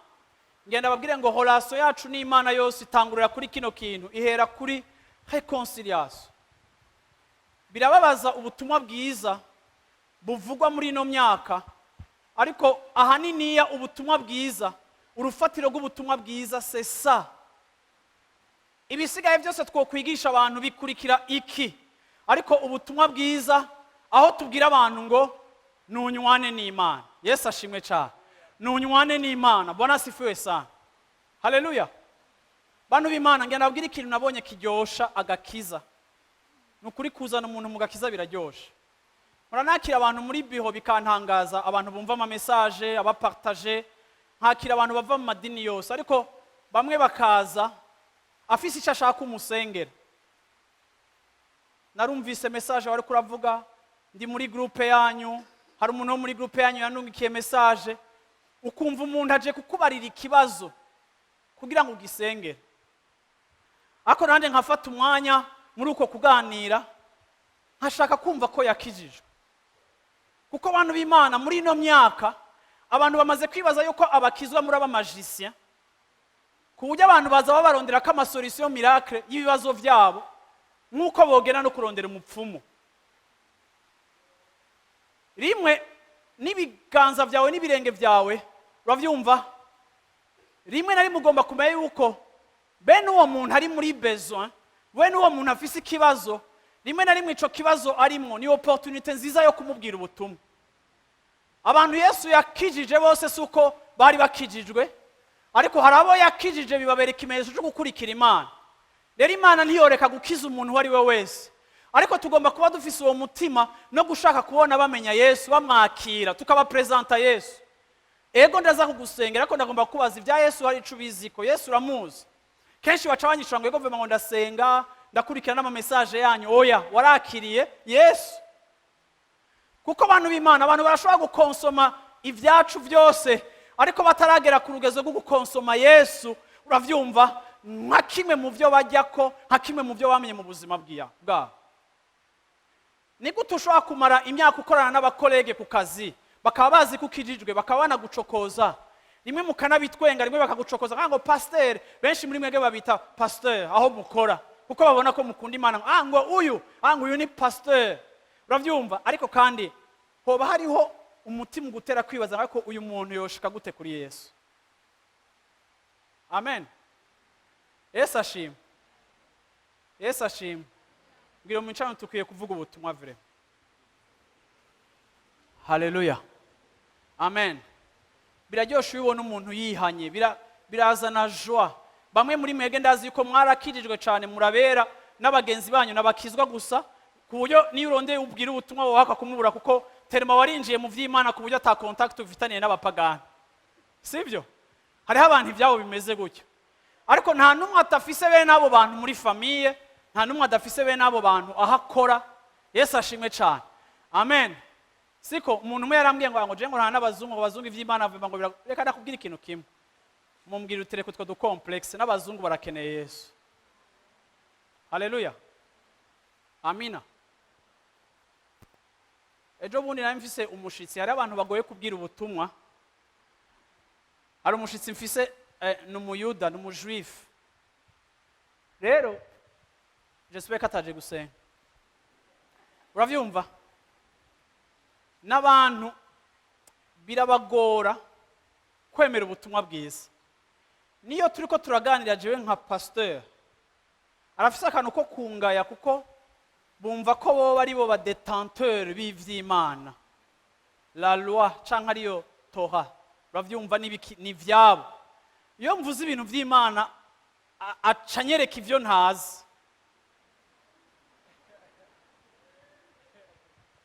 ngenda babwire ngo horaso yacu n'Imana yose itangurira kuri kino kintu, ihera kuri réconciliation. Birababaza ubutumwa bwiza buvugwa muri ino myaka, ariko ahaniniya ubutumwa bwiza, urufatiro rw'ubutumwa bwiza c'est ça. Ibisigaye byose twokwigisha abantu bikurikira iki, ariko ubutumwa bwiza aho tubwira abantu ngo nunywane n'Imana. Yesu ashimwe cyane. Nunywane n'Imana. Bwana sifiwe sana. Haleluya. Bantu b'Imana, ngenda nabwira ikintu nabonye kiryosha agakiza. Nukuri kuzana umuntu mu gakiza biraryosha. Muranakira abantu muri biho bikantangaza, abantu bumva ama message, abapartage, nkakira abantu bava mu madini yose, ariko bamwe bakaza afise icyo ashaka umusengera. Narumvise message wari kuravuga, ndi muri groupe yanyu, hari umuntu wo muri groupe yanyu yanungikiye message ukumva umuntu aje kukubarira ikibazo kugira ngo ugisengere, ako nanje nkafata umwanya muri uko kuganira nkashaka kumva ko yakijijwe. Kuko abantu b'Imana muri ino myaka abantu bamaze kwibaza yuko abakizwa muri abamagicien, ku buryo abantu baza babarondera ko amasolution miracle y'ibibazo byabo nk'uko bogena no kurondera umupfumu. Rimwe n'ibiganza byawe n'ibirenge byawe uravyumva, rimwe na rimwe ugomba kumenya yuko bene uwo muntu ari muri besoin, bene uwo muntu afise ikibazo, rimwe na rimwe ico kibazo arimo ni opportunité nziza yo kumubwira ubutumwa. Abantu Yesu yakijije bose suko bari bakijijwe, ariko hari abo yakijije bibabera ikimenyetso cyo gukurikira Imana. Rero Imana ntiyoreka gukiza umuntu wari we wese, ariko tugomba kuba dufise uwo mutima no gushaka kubona bamenya Yesu, bamwakira, tukabapresenta Yesu. Ego ndaza kugusengera, ariko ndagomba kubaza ibya Yesu hari ico biziko. Yesu uramuzi. Kenshi baca banyishura ngo ego vema ngo ndasenga, ndakurikira n'ama message yanyu. Oya, warakiriye Yesu. Kuko abantu b'Imana, abantu barashobora gukonsoma ibyacu byose, ariko bataragera ku rugezo rwo gukonsoma Yesu. Uravyumva, nka kimwe mu byo bajyako, nka kimwe mu byo bamenye mu buzima bwabo. Ni gute ushobora kumara imyaka ukorana n'abakolege ku kazi, bakaba bazi ko ukijijwe, bakaba banagucokoza, rimwe mukanabitwenga, rimwe bakagucokoza ngo pasteur, benshi muri mwege babita pasteur aho mukora, kuko babona ko mukunda Imana, ngo uyu ni pasteur. Uravyumva, ariko kandi hoba hariho umutima gutera kwibaza ko uyu muntu yoshika gute kuri Yesu. Amen. Yesu ashimwe. Yesu ashimwe. Ngira mu ncano tukwiye kuvuga ubutumwa vre. Haleluya. Amen. Biraryoshe ubona umuntu yihanye, birazana joie. Bamwe muri mwege ndazi yuko mwarakijijwe cyane, murabera n'abagenzi banyu n'abakizwa gusa, ku buryo niyo urondeye ubwira ubutumwa waka kumubura, kuko terima warinjiye mu vy'Imana ku buryo ata contact ufitaniye n'abapagani. Sivyo? Hariho abantu ibyabo bimeze gutyo. Ariko nta numwe atafise bene abo bantu muri famille, nta numwe adafise bene abo bantu ahakora. Yesu ashimwe cyane. Amen. Siko umuntu umwe yarambwiye ngo je ngo nta n'abazungu, abazungu ivy'Imana avuga ngo reka ndakubwira ikintu kimwe. Mumbwira utereko two complex, n'abazungu barakeneye Yesu. Haleluya. Amina. Ejo bundi nari mfise umushitsi, hari abantu bagoye kubwira ubutumwa. Hari umushitsi mfise n'umuyuda, n'umujuif. Rero j'espère kataje gusenga. Uravyumva? N'abantu birabagora kwemera ubutumwa bwiza. Niyo turiko turaganira jewe nka pasteur, arafise akantu ko kungaya, kuko bumva ko bo ari bo badetenteur b'ivy'Imana, la loi canke ariyo Torah. Uravyumva ni vyabo. Iyo mvuze ibintu vy'Imana acanyereka ivyo ntazi.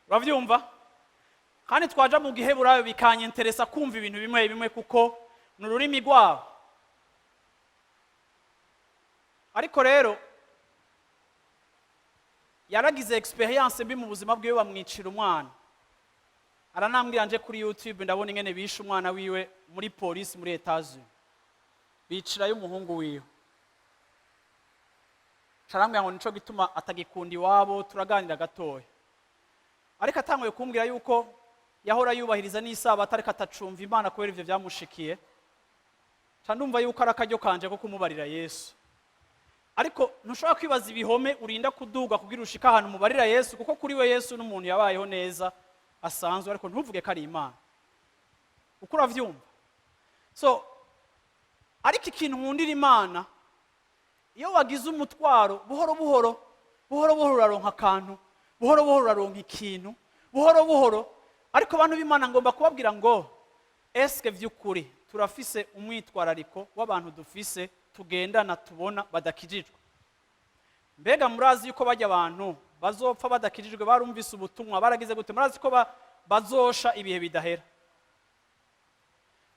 Uravyumva? Kandi twaja mu Giheburayo bikanyenteresa kumva ibintu bimwe bimwe, kuko n'ururimi rwabo. Ariko rero yaragize experience mbi mu buzima bwiwe, bamwicira umwana. Aranambwira nje kuri YouTube, ndabona ingene bishe umwana wiwe muri police muri Etats-Unis. Bicira y'umuhungu wiwe. Carambwira ngo nico gituma atagikunda iwabo, turaganira gatoya. Ariko atanguye kumbwira yuko yahora yubahiriza n'Isabato, ariko atacumva Imana kubera ivyo byamushikiye. Ndumva yuko arakaryo kanje ko kumubarira Yesu. Ariko ntushobora kwibaza ibihome urinda kuduga kugira ushika ahantu mubarira Yesu, kuko kuri we Yesu n'umuntu yabayeho neza asanzwe, ariko ntuvuge ko ari Imana. Uko uravyumva? So ariko ikintu nkundira Imana, iyo wagize umutwaro, buhoro buhoro uraronka akantu, buhoro uraronka ikintu, buhoro. Ariko abantu b'Imana ngomba kubabwira ngo eske vy'ukuri turafise umwitwarariko w'abantu dufise tugendana tubona badakijijwe. Mbega murazi yuko bajya abantu bazopfa badakijijwe, barumvise ubutumwa, baragize gute? Murazi ko bazosha ibihe bidahera.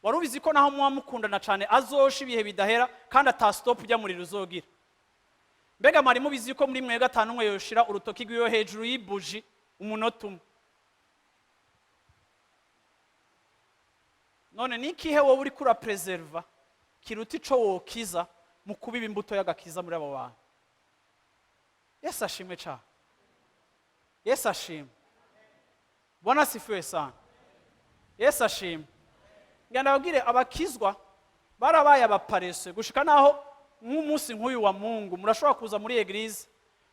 Warubizi ko naho muwa mukundana cyane azosha ibihe bidahera, kandi ata stop ujya muri ruzogira. Mbega mwari mubizi ko muri mwe gatanu umwe yoshira urutoki rwiwe hejuru y'ibuji umunota umwe. none nikihe wowe uri kura preserva kiruta ico wokiza mu kubiba imbuto y'agakiza muri abo bantu. Yesu ashimwe cyane. Yesu ashimwe. Bwana sifiwe sana. Yesu ashimwe. Ngenda bagire abakizwa barabaye abaparese gushika naho nk'umunsi nk'uyu wa Mungu murashobora kuza muri eglise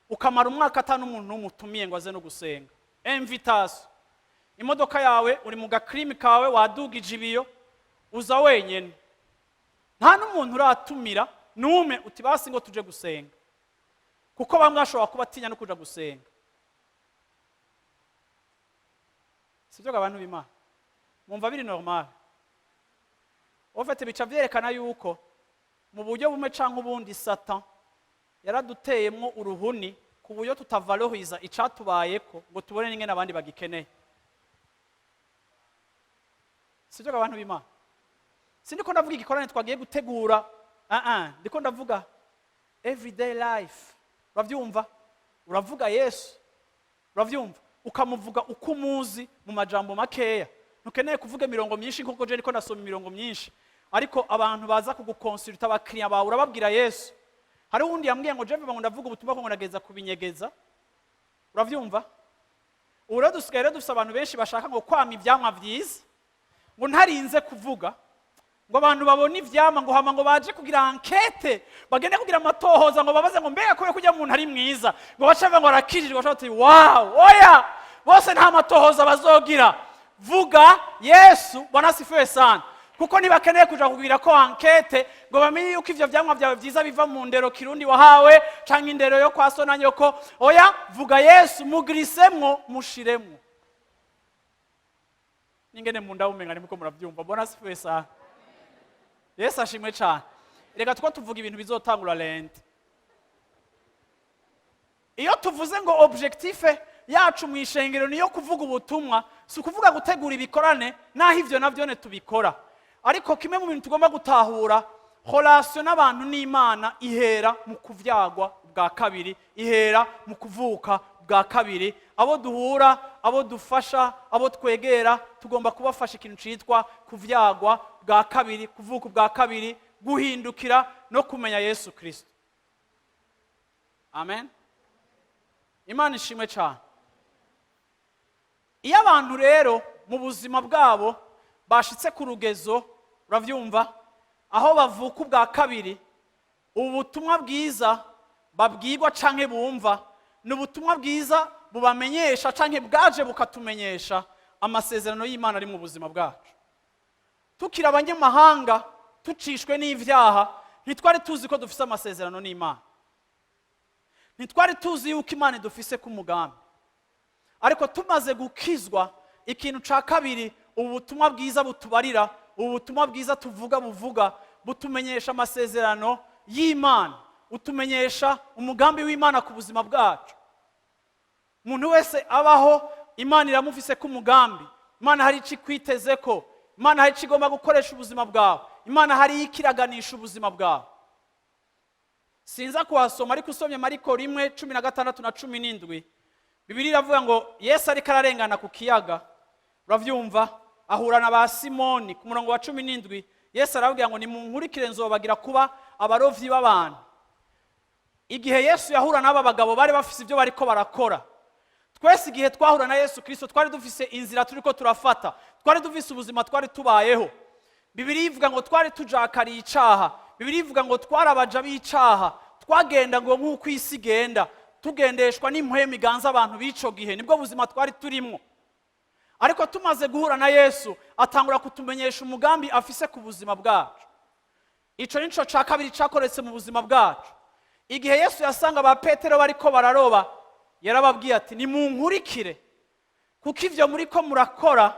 ukamara umwaka atanu umuntu n'umutumiye ngo aze no gusenga. Invitation. Imodoka yawe uri mu gakrimi kawe wadugije ibiyo uza wenyene. Nta n'umuntu uratumira nume uti basi ngo tuje gusenga. Kuko bamwe bashobora kuba atinya no kuja gusenga. Sivyo abantu b'Imana. Mumva biri normal. Ofete bica vyerekana yuko mu buryo bumwe canke ubundi Satan yaraduteyemwo uruhuni ku buryo tutavalohiza icatubayeko ngo tubone n'ingene abandi bagikeneye. Sivyo abantu b'Imana. Sindiko ndavuga igikorane twagiye gutegura. Ndiko ndavuga everyday life. Uravyumva? Uravuga Yesu. Uravyumva? Ukamuvuga uko umuzi mu majambo makeya. Nukeneye kuvuga imirongo myinshi nkuko je niko nasoma imirongo myinshi. Ariko abantu baza kugukonsulta abakiriya bawe urababwira Yesu. Hari undi yambwiye ngo je mva ngo ndavuga ubutumwa ko ngo nageza kubinyegeza. Uravyumva? Ura dusigaye dufise abantu benshi bashaka ngo kwama ivyamwa vyiza. Ngo ntarinze kuvuga ngo abantu babone ivyama ngo hama ngo baje kugira enquête bagende kugira amatohoza ngo babaze ngo mbega ko kujya umuntu ari mwiza ngo bacava ngo arakijije bashobora wow oya bose nta matohoza bazogira vuga Yesu. Bwana sifiwe sana. Kuko nibakeneye kuja kugira ko enquête ngo bamenye yuko ivyo vyamwa byawe vyiza biva mu ndero kirundi wahawe canke indero yo kwa so na nyoko. Oya vuga Yesu mugirisemwo mushiremwo. Ningene munda umenga nimko muravyumva. Bwana sifiwe sana. Yesu ashimwe cyane. Reka tuvuga ibintu bizotangura lente. Iyo tuvuze ngo objectif yacu mu ishengero niyo kuvuga ubutumwa, si kuvuga gutegura ibikorane naho ivyo navyo ne tubikora. Ariko kimwe mu bintu tugomba gutahura, relation n'abantu n'Imana ihera mu kuvyagwa bwa kabiri, ihera mu kuvuka bwa kabiri. Abo duhura, abo dufasha, abo twegera, tugomba kubafasha ikintu citwa kuvyagwa bwa kabiri, kuvuka bwa kabiri, guhindukira no kumenya Yesu Kristo. Amen. Imana ishimwe cyane. Iyo abantu rero mu buzima bwabo bashitse ku rugezo, uravyumva, aho bavuka bwa kabiri, ubutumwa bwiza babwirwa canke bumva n'ubutumwa bwiza bubamenyesha canke bwaje bukatumenyesha amasezerano y'Imana ari mu buzima bwacu. Tukira abanyamahanga tucishwe n'ivyaha ntitwari tuzi ko dufise amasezerano n'Imana. Ntitwari tuzi yuko Imana dufise ku mugambi. Ariko tumaze gukizwa ikintu ca kabiri, ubutumwa bwiza butubarira, ubutumwa bwiza tuvuga buvuga butumenyesha amasezerano y'Imana, utumenyesha umugambi w'Imana ku buzima bwacu. Umuntu wese abaho Imana iramufise ku mugambi. Imana hari iki kwitezeko, Imana hari iki igomba gukoresha ubuzima bwawe, Imana hari ikiraganisha ubuzima bwawe. Sinza kuhasoma ariko usomye Mariko 1:16 na 17 Bibiliya iravuga ngo Yesu ariko ararengana ku kiyaga, uravyumva, ahura na ba Simoni ku murongo wa 17. Yesu arababwira ngo nimunkurikire nzobagira kuba abarovyi b'abantu. Igihe Yesu yahura n'aba bagabo bari bafise ibyo bariko barakora. Twese igihe twahura na Yesu Kristo twari dufise inzira turiko turafata, twari dufise ubuzima twari tubayeho. Bibiliya ivuga ngo twari tujakariye icaha, Bibiliya ivuga ngo twarabaja b'icaha, twagenda ngo nk'uko isi igenda, tugendeshwa n'impwemu iganza abantu b'ico gihe, nibwo buzima twari turimo. Ariko tumaze guhura na Yesu atangura kutumenyesha umugambi afise ku buzima bwacu. Ico nico ca kabiri cakoretse mu buzima bwacu. Igihe Yesu yasanga ba Petero bariko bararoba, yarababwiye ati nimunkurikire, kuko ivyo muriko murakora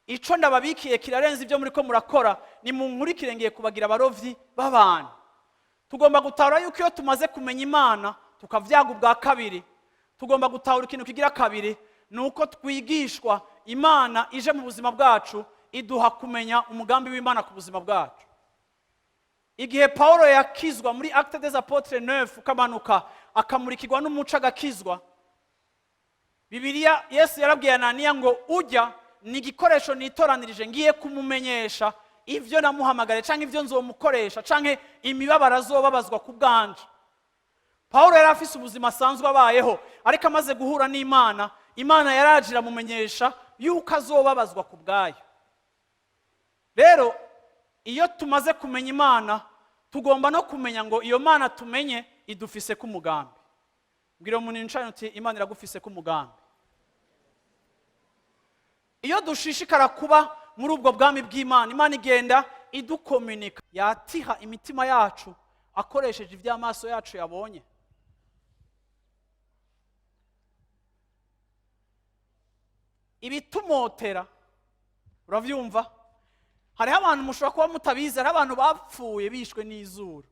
ico ndababikiye kirarenze ivyo muriko murakora, nimunkurikire ngiye kubagira abarovyi b'abantu. Tugomba gutahura yuko iyo tumaze kumenya Imana tukavyaga ubwa kabiri, tugomba gutahura ikintu kigira kabiri, nuko twigishwa Imana ije mu buzima bwacu iduha kumenya umugambi w'Imana ku buzima bwacu. Igihe Paulo yakizwa muri Actes des Apôtres 9 ukamanuka akamurikirwa n'umuco agakizwa, Bibiliya Yesu yarabwiye Ananiya ngo ujya ni igikoresho nitoranirije ngiye kumumenyesha ivyo namuhamagare canke ivyo nzomukoresha canke imibabaro azobabazwa ku bwanje. Pawulo yari afise ubuzima asanzwe abayeho, ariko amaze guhura n'Imana, Imana yaraje iramumenyesha yuko azobabazwa ku bwayo. Rero iyo tumaze kumenya Imana, tugomba no kumenya ngo iyo Mana tumenye idufise ku mugambi. Mbwira umuntu incanye uti Imana iragufise ku mugambi. Iyo dushishikara kuba muri ubwo bwami bw'Imana, Imana igenda idukomunika, yatiha imitima yacu akoresheje ivy'amaso yacu yabonye. Ibitumotera, uravyumva? Hariho abantu mushobora kuba mutabizi, hariho abantu bapfuye bishwe n'izuru.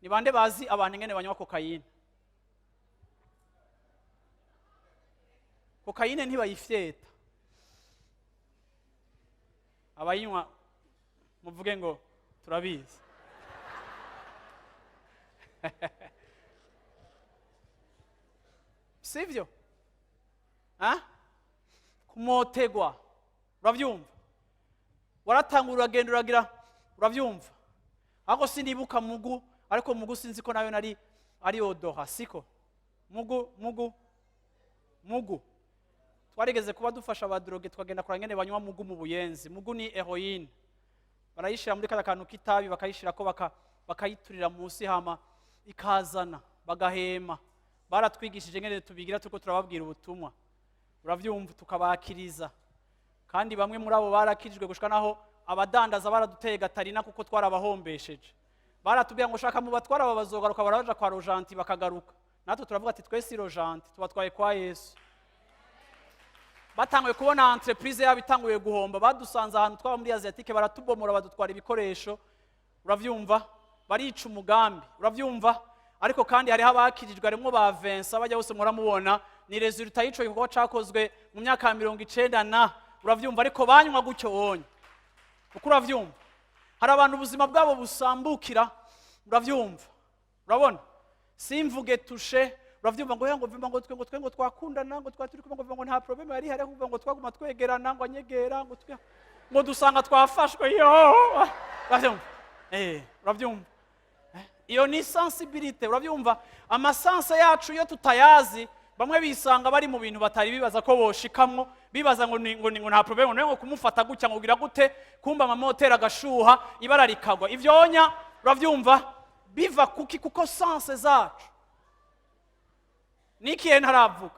Ni bande bazi abantu ingene banywa kokayine? Kokayine ntibayifyeta. Abayinywa muvuge ngo turabizi. Sivyo? Kumotegwa, uravyumva? Waratangura uragenda uragira, uravyumva? Ako sinibuka mugu, ariko mugu sinzi ko nayo ari odoha, siko? Mugu. Twarigeze kuba dufasha abadroge twagenda kora ngene banywa mugu mu Buyenzi. Mugu ni heroine. Barayishira muri kada kantu kitabi bakayishira ko bakayiturira munsi hama ikazana bagahema. Baratwigishije ngene tubigira tuko turababwira ubutumwa. Uravyumva tukabakiriza. Kandi bamwe muri abo barakijwe gushika naho abadandaza baraduteye gatarina kuko twarabahombesheje. Baratubwira ngo shaka mu batwara babazogaruka baraja kwa rojanti bakagaruka. Natwe turavuga ati twese rojanti tubatwaye kwa Yesu. Batanguye kubona entreprise yabo itanguye guhomba, badusanze ahantu twaba muri Asiatique baratubomora badutwara ibikoresho. Uravyumva? Barica umugambi. Uravyumva? Ariko kandi hari abakirijwe arimo ba Vincent bajya bose muramubona, ni resultat y'ico gikorwa cakozwe mu myaka ya 90 na. Uravyumva? Ariko banywa gutyo wonye. Uko uravyumva? Hari abantu ubuzima bwabo busambukira. Uravyumva? Urabona? Simvuge tushe, uravyumva ngo yango vimba ngo twe ngo twakundana ngo twaturi kumwe ngo nta problem yari hari kuvuga ngo twaguma twegerana ngo anyegera ngo dusanga twafashwe yo. Uravyumva? Uravyumva? Iyo ni sensibilité, uravyumva? Amasanse yacu iyo tutayazi, bamwe bisanga bari mu bintu batari bibaza ko boshikamwo, bibaza ngo nta problem ngo kumufata gutya ngo gira gute, kumba amamotera agashuha ibara rikagwa. Ivyonya, uravyumva? Biva kuki kuko sanse zacu nikiye ntaravuga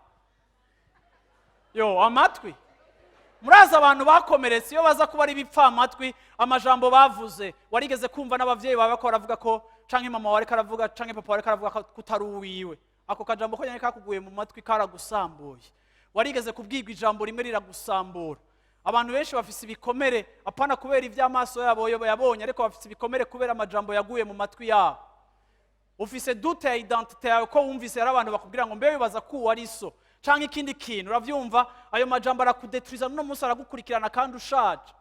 yo amatwi. Muraza abantu bakomeretse iyo baza kuba ari bipfa amatwi amajambo bavuze. Warigeze kumva n'abavyeyi bawe ko baravuga ko canke mama wawe karavuga canke papa wawe karavuga ko kutari uwiwe, ako kajambo ko nyane kakuguye mu matwi karagusambuye. Warigeze kubwirwa ijambo rimwe riragusambura. Abantu benshi bafise ibikomere apana kubera ivy'amaso yabo yabonye, ariko bafise ibikomere kubera amajambo yaguye mu matwi yabo. Ufise dute ya identite yawe ko wumvise ari abantu bakubwira ngo mbe bibaza ko ari so canke ikindi kintu. Uravyumva? Ayo majambo arakudetruiza no munsi aragukurikirana kandi ushaje.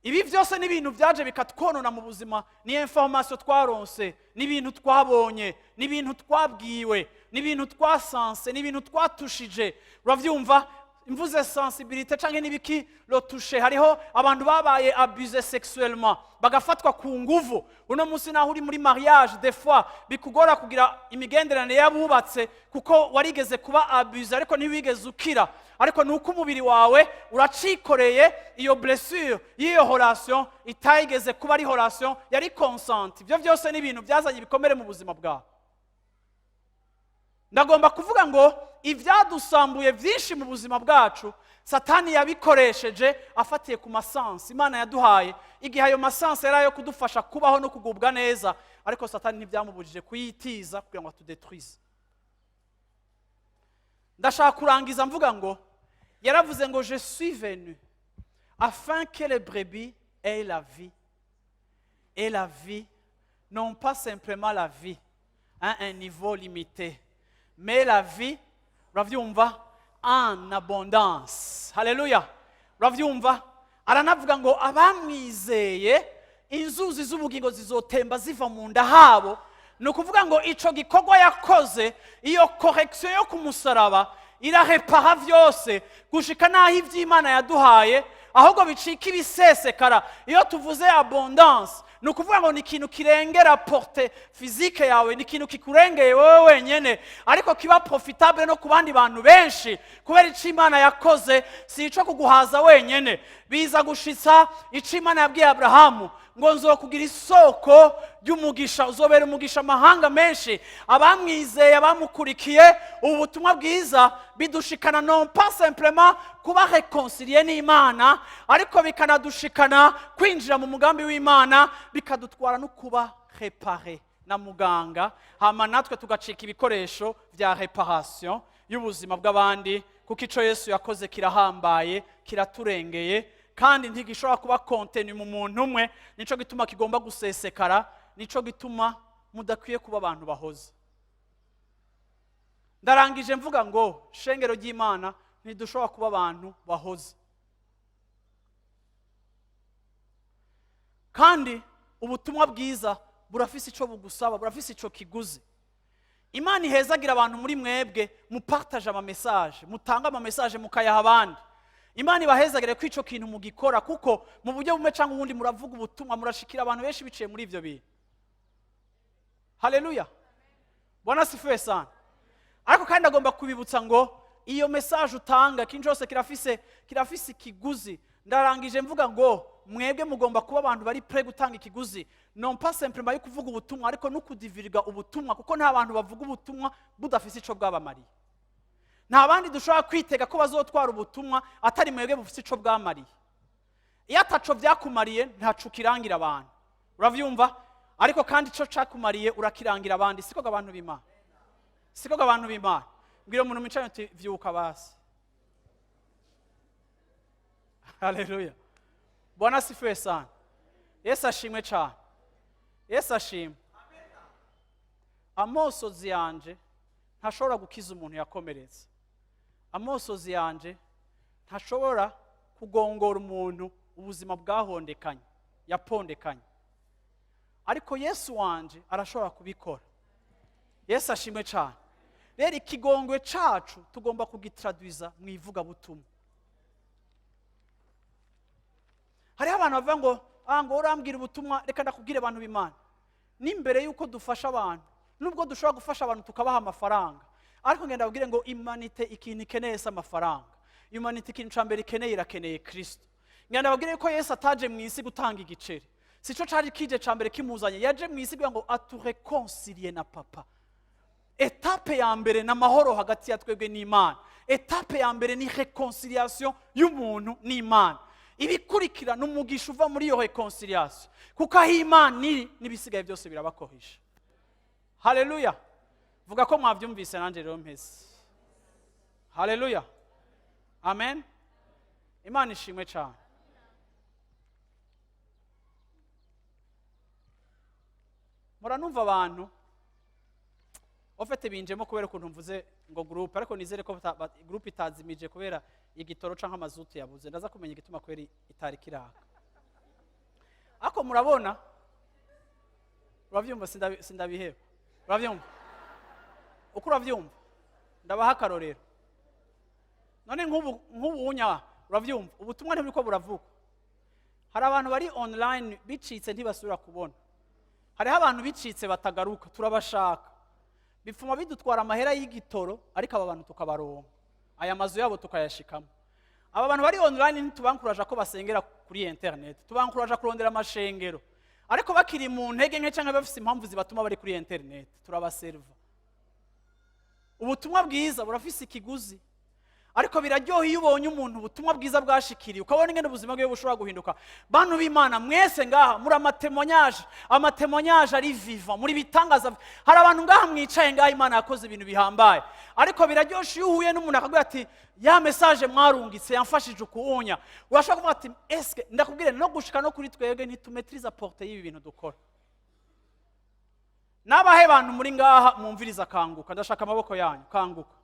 Ibi vyose ni ibintu vyaje bikatwonona mu buzima, ni information twaronse, ni ibintu twabonye, ni ibintu twabwiwe, ni ibintu twasanse, ni ibintu twatushije. Uravyumva? Imvuze sensibilité canke nibiki lotushe. Hariho abantu babaye abusé sexuellement bagafatwa ku nguvu. Uno munsi naho uri muri mariage des fois bikugora kugira imigenderanire yabubatse kuko warigeze kuba abusé ariko ntiwigeze ukira, ariko nuko umubiri wawe uracikoreye iyo blessure y'iyo relation itayigeze kuba ari relation yari consent. Ibyo byose ni ibintu byazanye ibikomere mu buzima bwawe. Ndagomba kuvuga ngo ivyadusambuye vyinshi mu buzima bwacu Satani yabikoresheje afatiye ku masansi Imana yaduhaye, igihe ayo masansi yari ayo kudufasha kubaho no kugubwa neza, ariko Satani ntibyamubujije kuyitiza kugira ngo atudetruise. Ndashaka kurangiza mvuga ngo yaravuze ngo je suis venu afin que les brebis aient la vie, et la vie non pas simplement la vie à un niveau limité, mais la vie, uravyumva, en abondance. Haleluya. Uravyumva? Aranavuga ngo abamwizeye inzuzi z'ubugingo zizotemba ziva mu nda habo ni ukuvuga ngo ico gikorwa yakoze, iyo correction yo ku musaraba irarepara vyose gushika naho ivy'Imana yaduhaye ahubwo bicika ibisesekara. Iyo tuvuze abondance ni ukuvuga ngo ni ikintu kirengera porte physique yawe, ni ikintu kikurengeye wowe wenyene, ariko kiba profitable no ku bandi bantu benshi, kubera ico Imana yakoze si ico kuguhaza wenyene, biza gushitsa ico Imana yabwiye Abrahamu ngo nzokugira isoko ry'umugisha, uzobera umugisha amahanga menshi. Abamwizeye, abamukurikiye, ubu butumwa bwiza bidushikana non pas simplement kuba réconcilié n'Imana, ariko bikanadushikana kwinjira mu mugambi w'Imana, bikadutwara no kuba réparé na muganga, hama natwe tugacika ibikoresho vya réparation y'ubuzima bw'abandi, kuko ico Yesu yakoze kirahambaye, kiraturengeye, kandi ntigishobora kuba contenu mu muntu umwe. Nico gituma kigomba gusesekara, nico gituma mudakwiye kuba abantu bahoze. Ndarangije mvuga ngo shengero ry'Imana ntidushobora kuba abantu bahoze, kandi ubutumwa bwiza burafise ico bugusaba, burafise ico kiguzi. Imana ihezagira abantu muri mwebwe mupartage ama message, mutanga ama message mukayaha abandi. Imana ibahezagire ko ico kintu mugikora, kuko mu buryo bumwe cyangwa ubundi muravuga ubutumwa, murashikira abantu benshi biciye muri ivyo bintu. Haleluya, Bwana asifiwe sana. Ariko kandi agomba kubibutsa ngo iyo message utanga kintu cyose kirafise ikiguzi. Ndarangije mvuga ngo mwebwe mugomba kuba abantu bari prêt gutanga ikiguzi, non pas simplement yo kuvuga ubutumwa, ariko no kudivirga ubutumwa, kuko nta bantu bavuga ubutumwa budafise ico bwabamariye. Nta bandi dushobora kwitega ko bazotwara ubutumwa atari mwebwe bufise ico bwamariye. Iyo ataco vyakumariye ntaco kirangira abantu, uravyumva? Ariko kandi ico cakumariye urakirangira abandi. Siko abantu b'Imana, siko abantu b'Imana. Mbwira umuntu micanye uti vyuka basi. Haleluya, Bwana asifiwe sana. Yesu ashimwe cyane, Yesu ashimwe. Amosozi yanje ntashobora gukiza umuntu yakomeretse. Amosozi yanje ntashobora kugongora umuntu ubuzima bwahondekanye, yapondekanye, ariko Yesu wanje arashobora kubikora. Yesu ashimwe cyane. Rero ikigongwe cacu tugomba kugitraduiza mu ivuga butumwa. Hari abantu bavuga ngo urambwira ubutumwa, reka ndakubwire abantu b'Imana. Nimbere yuko dufasha abantu, nubwo dushobora gufasha abantu tukabaha amafaranga, ariko ngenda babwire ngo humanite ikintu ikeneye se amafaranga. Humanite ikintu cambere ikeneye, irakeneye Kristo. Ngenda babwire ko Yesu ataje mu isi gutanga igiceri, sico cari kije cambere kimuzanye. Yaje mu isi kugira ngo atureconcilie na papa. Etape ya mbere na mahoro hagati ya twebwe n'Imana. Etape ya mbere ni reconciliation y'umuntu n'Imana. Ibikurikira n'umugisha uva muri iyo reconciliation, kuko aho Imana n'ibisigaye byose birabakohisha. Haleluya, vuga ko mwavyumvise nanje rero mpese. Haleluya, amen. Imana ishimwe cyane. Muranumva abantu ofete binjemo kubera ukuntu mvuze ngo groupe, ariko nizere ko groupe itazimije kubera igitoro canka amazutu yabuze. Ndaza kumenya igituma kubera itari kiraka. Ako murabona, uravyumva? Sindabiheba, uravyumva? Uko uravyumva ndabaha akarorero. None nk'ubunya, uravyumva? Ubutumwa ntibiko buravuga. Hari abantu bari online bicitse ntibasubira kubona. Hariho abantu bicitse batagaruka, turabashaka. Bifuma bidutwara amahera y'igitoro, ariko aba bantu tukabaronka, aya mazu yabo tukayashikamo. Aba bantu bari online ntitubankuraje ko basengera kuri internet, tubankuraje kurondera amashengero, ariko bakiri mu ntege nke cyangwa bafise impamvu zibatuma bari kuri internet, turabaserva. Ubutumwa bwiza burafise ikiguzi, ariko biraryoha iyo ubonye umuntu ubutumwa bwiza bwashikiriye, ukabona ingene ubuzima bwe bushobora guhinduka. Bantu b'Imana mwese ngaha muri amatemonyage ari viva, muri bitangaza. Hari abantu ngaha mwicaye ngaha Imana yakoze ibintu bihambaye, ariko biraryosha iyo uhuye n'umuntu akaguye ati ya message mwarungitse yamfashije ukuunya. Urashobora kuvuga ati eske ndakubwire no gushika no kuri twebwe ntitumetriza porte y'ibi bintu dukora. Nabahe bantu muri ngaha mumviriza kanguka, ndashaka amaboko yanyu kanguka.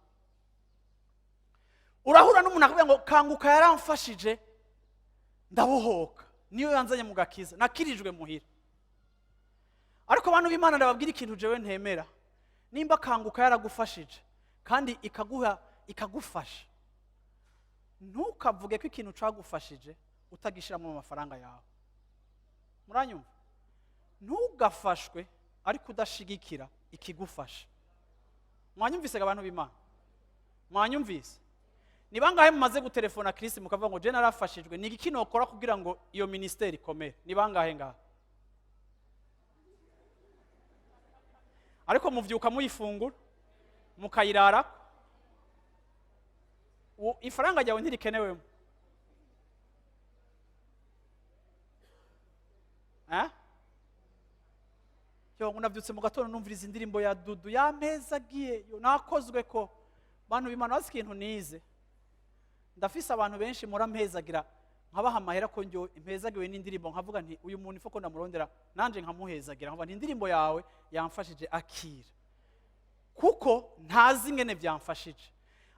Urahura n'umuntu akubwira ngo kanguka yaramfashije ndabohoka, niyo yanzanye mu gakiza, nakirijwe muhira. ariko abantu b'Imana ndababwira ikintu jewe ntemera. Nimba kanguka yaragufashije kandi ikagufasha, ntukavuge ko ikintu cagufashije utagishiramo amafaranga yawe. Muranyumva? Ntugafashwe ariko udashigikira ikigufasha. Mwanyumvise abantu b'Imana? Mwanyumvise? Ni bangahe mumaze gutelefona Chris mukavuga ngo je narafashijwe, ni iki nokora kugira ngo iyo ministeri ikomere? Ni bangahe ngaha? Ariko muvyuka muyifungura mukayirara, ifaranga ryawe ntirikenewemo. Yo unavyutse mu gatondo numviriza indirimbo ya Dudu yampezagiye, yo nakozwe ko. Bantu b'Imana basi ikintu nize, ndafise abantu benshi murampezagira nkabaha amahera ko njyo impezagiwe n'indirimbo, nkavuga nti uyu muntu ifoko ndamurondera nanje nkamuhezagira, nkavuga nti indirimbo yawe yamfashije akira, kuko ntazi ingene byamfashije.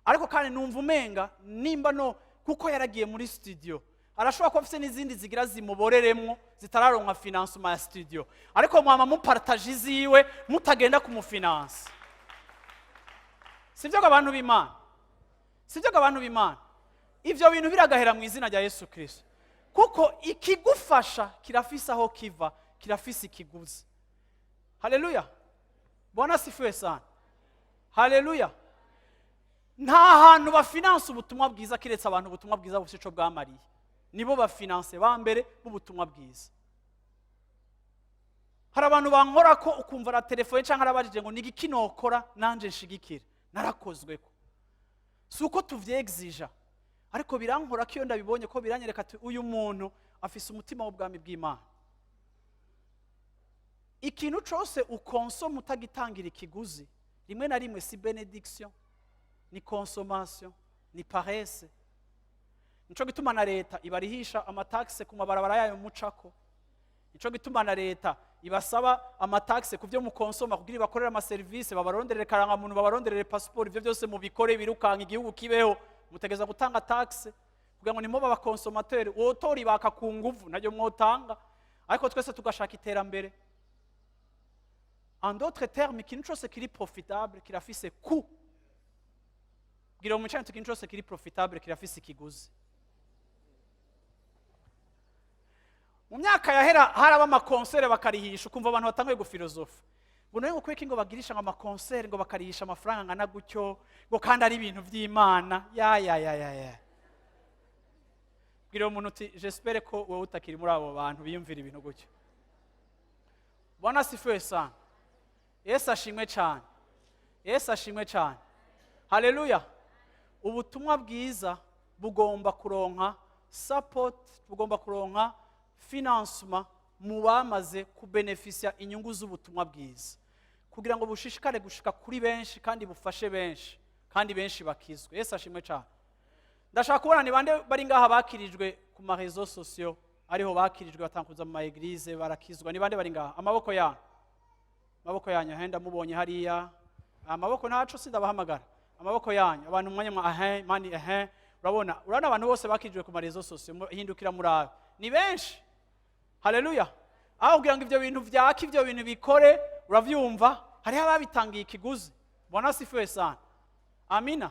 Ariko kandi numva umenga nimba no kuko yaragiye muri studio, arashobora kuba afise n'izindi zigira zimuboreremwo zitararonka financement ya studio, ariko mwama mupartage iziwe mutagenda kumufinance. Sivyo abantu b'Imana? Sivyo abantu b'Imana? Ivyo bintu biragahera mu izina rya Yesu Kristo, kuko ikigufasha kirafise aho kiva, kirafise ikiguzi. Haleluya! Bwana sifiwe sana. Haleluya! Nta hantu bafinance ubutumwa bwiza kiretse abantu ubutumwa bwiza bufite ico bwamariye. Nibo bafinance ba mbere b'ubutumwa bwiza. Hari abantu bankora ko ukumva na telefone canke arabajije ngo nigiki nokora nanje nshigikire, narakozwe ko. Suko tuvyexija, ariko birankora ko iyo ndabibonye ko biranyereka ati uyu muntu afise umutima w'ubwami bw'Imana. Ikintu cose ukonsoma utagitangira ikiguzi, rimwe na rimwe si benediction, ni consommation, ni paresse. Nico gituma na leta ibarihisha amataxe ku mabarabara yayo mucako. Nico gituma na leta ibasaba amataxe ku byo mukonsoma kugira bakorera ama service, babaronderere karanga muntu, babaronderere passport, ivyo byose mubikore birukanka igihugu kibeho, mutegeza gutanga taxe kugira ngo nimo baba consommateur, wotori baka ku nguvu najyo mwotanga, ariko twese tugashaka iterambere. En d'autres termes, ikintu cyose kiri profitable kirafise coût. Gira mu cyane ikintu cyose kiri profitable kirafise ikiguzi. Mu myaka yahera haraba amakonsere bakarihisha, ukumva abantu batanguye gufilosofa. Buno ngo kweki ngo bagirisha amakonsere ngo bakarihisha amafaranga ngana gutyo, ngo kandi ari ibintu by'Imana. Ya. Gira umuntu uti j'espère ko wowe utakiri muri abo bantu biyumvira ibintu gutyo. Bwana sifiwe sana. Yesu ashimwe cyane. Yesu ashimwe cyane. Haleluya. Ubutumwa bwiza bugomba kuronka support, bugomba kuronka financement mu bamaze kubenefisia inyungu z'ubutumwa bwiza, kugira ngo bushishikare gushika kuri benshi kandi bufashe benshi kandi benshi bakizwe. Yesu ashimwe cyane. Ndashaka kubona ni bande bari ngaha bakirijwe ku ma réseaux sociaux, ariho bakirijwe batankuza mu ma église barakizwa. Ni bande bari ngaha? Amaboko yanyu. Amaboko yanyu henda mubonye hariya. Amaboko ntaco sindabahamagara. Amaboko yanyu abantu mwanya mwa mani urabona abantu bose bakirijwe ku ma réseaux sociaux, hindukira muri ni benshi. Haleluya. Aho kugira ngo ivyo bintu vyaka ivyo bintu bikore, uravyumva hari ababitangiye ikiguzi. Bwana sifiwe sana. Amina.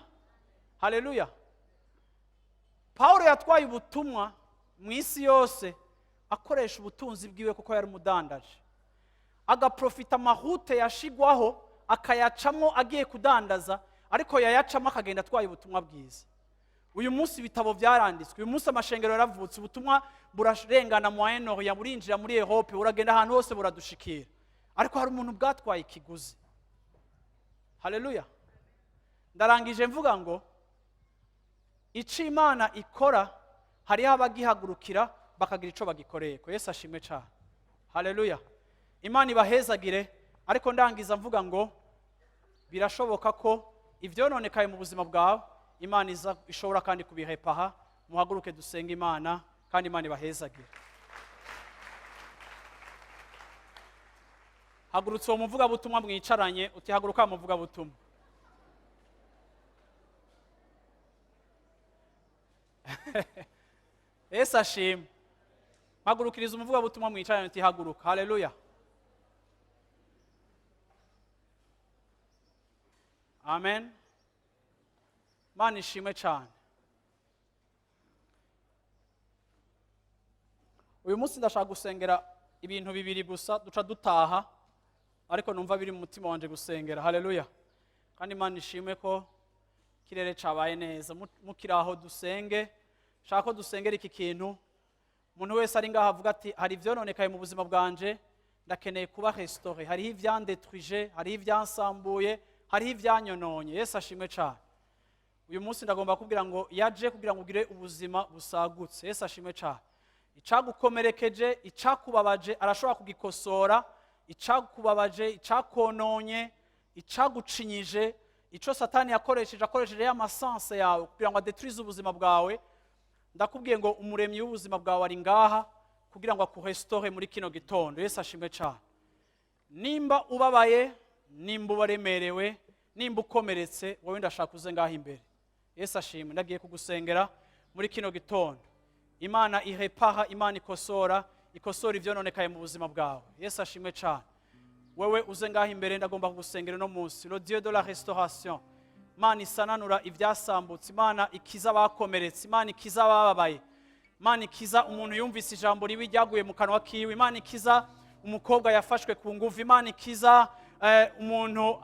Haleluya. Paulo yatwaye ubutumwa mu isi yose akoresha ubutunzi bwiwe kuko yari umudandaje, agaprofita amahute yashigwaho akayacamo agiye kudandaza, ariko yayacamo akagenda atwaye ubutumwa bwiza. Uyu munsi ibitabo byaranditswe, uyu munsi amashengero yaravutse, ubutumwa burarengana mu Moyen-Orient, burinjira muri Europe, buragenda ahantu hose buradushikira, ariko hari umuntu bwatwaye ikiguzi. Haleluya. Ndarangije mvuga ngo ico Imana ikora hari abagihagurukira bakagira ico bagikoreye ko. Yesu ashimwe cyane. Haleluya. Imana ibahezagire. Ariko ndangiza mvuga ngo birashoboka ko ivyononekaye mu buzima bwawe Imana ishobora kandi kubihepaha. Muhaguruke dusenga Imana kandi Imana ibahezagire. Hagurutse uwo muvuga butumwa mwicaranye, utihaguruka muvuga butumwa. Yesu ashimwe. Hagurukiriza umuvuga butumwa mwicaranye utihaguruka. Haleluya. amen. Mana ishimwe cyane. Uyu munsi ndashaka gusengera ibintu bibiri gusa duca dutaha, ariko numva biri mu mutima wanje gusengera. Haleluya. Kandi Mana ishimwe ko kirere cabaye neza. Mukiraho dusenge, shaka ko dusengera iki kintu. Umuntu wese ari ngaha avuga ati hari ivyononekaye mu buzima bwanje, ndakeneye kuba restaurer. Hari ivyandetwije, hari ivyansambuye, hari ivyanyononye. Yesu ashimwe cyane. Uyu munsi ndagomba kubwira ngo yaje kugira ngo ugire ubuzima busagutse. Yesu ashimwe cyane. Icagukomerekeje, icakubabaje arashobora kugikosora, icakubabaje, icakononye, icagucinyije, ico Satani akoresheje ya masanse yawe kugira ngo adetruise ubuzima bwawe. Ndakubwiye ngo umuremyi w'ubuzima bwawe ari ngaha kugira ngo akurestore muri kino gitondo. Yesu ashimwe cyane. Nimba ubabaye, nimba ubaremerewe, nimba ukomeretse, wowe ndashaka uze ngaha imbere. Yesu ashimwe. Ndagiye kugusengera muri kino gitondo. Imana irepaha, Imana ikosora ivyononekaye mu buzima bwawe. Yesu ashimwe cyane. Wewe uze ngaha imbere, ndagomba kugusengera no munsi. Le Dieu de la restauration. Imana isananura ivyasambutse, Imana ikiza abakomeretse, Imana ikiza abababaye, Imana ikiza umuntu yumvise ijambo ribi ryaguye mu kanwa kiwe, Imana ikiza umukobwa yafashwe ku nguvu, Imana ikiza umuntu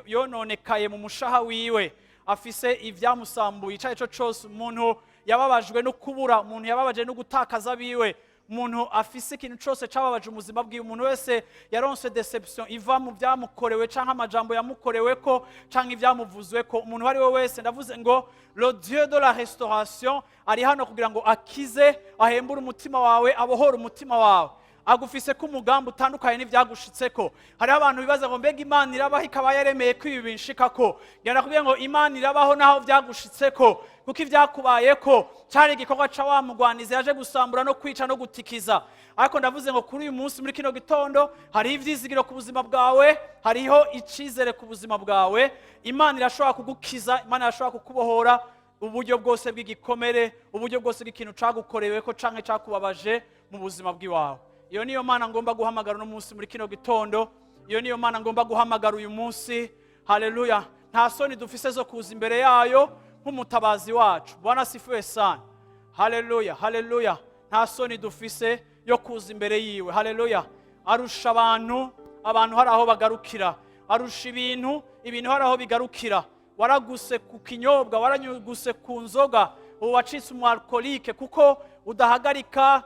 yononekaye mu mushaha wiwe, afise ivyamusambuye icaye cyo cyose, umuntu yababajwe no kubura, umuntu yababaje no gutakaza biwe, umuntu afise ikintu cyose cababaje umuzima bwiwe, umuntu wese yaronse deception iva mu byamukorewe canke amajambo yamukorewe ko canke ivyamuvuzwe ko, umuntu wari we wese ndavuze ngo le Dieu de la restauration ari hano kugira ngo akize, ahembure umutima wawe, abohora umutima wawe, agufise ko umugambi utandukanye n'ivyagushitseko. Hari abantu bibaza ngo mbega Imana irabaho ikaba yaremeye ko ibi binshikako. Ngenda kubwiye ngo Imana irabaho naho vyagushitseko, kuko ivyakubayeko cyari igikorwa ca wa mugwanizi yaje gusambura no kwica no gutikiza. Ariko ndavuze ngo kuri uyu munsi muri kino gitondo hari ivyizigiro ku buzima bwawe, hariho icizere ku buzima bwawe. Imana irashobora kugukiza, Imana irashobora kukubohora uburyo bwose bw'igikomere, uburyo bwose bw'ikintu cagukoreweko canke cakubabaje mu buzima bw'iwawe. Iyo niyo Mana ngomba guhamagara no munsi muri kino gitondo. Iyo niyo Mana ngomba guhamagara uyu munsi. Haleluya. Nta soni dufise zo kuza imbere yayo nk'umutabazi wacu. Bwana sifiwe sana. Haleluya, haleluya. Nta soni dufise yo kuza imbere yiwe. Haleluya. Arusha abantu hari aho bagarukira. Arusha ibintu hari aho bigarukira. Waraguse ku kinyobwa, waranyuguse ku nzoga, wacitse umu alcoolique kuko udahagarika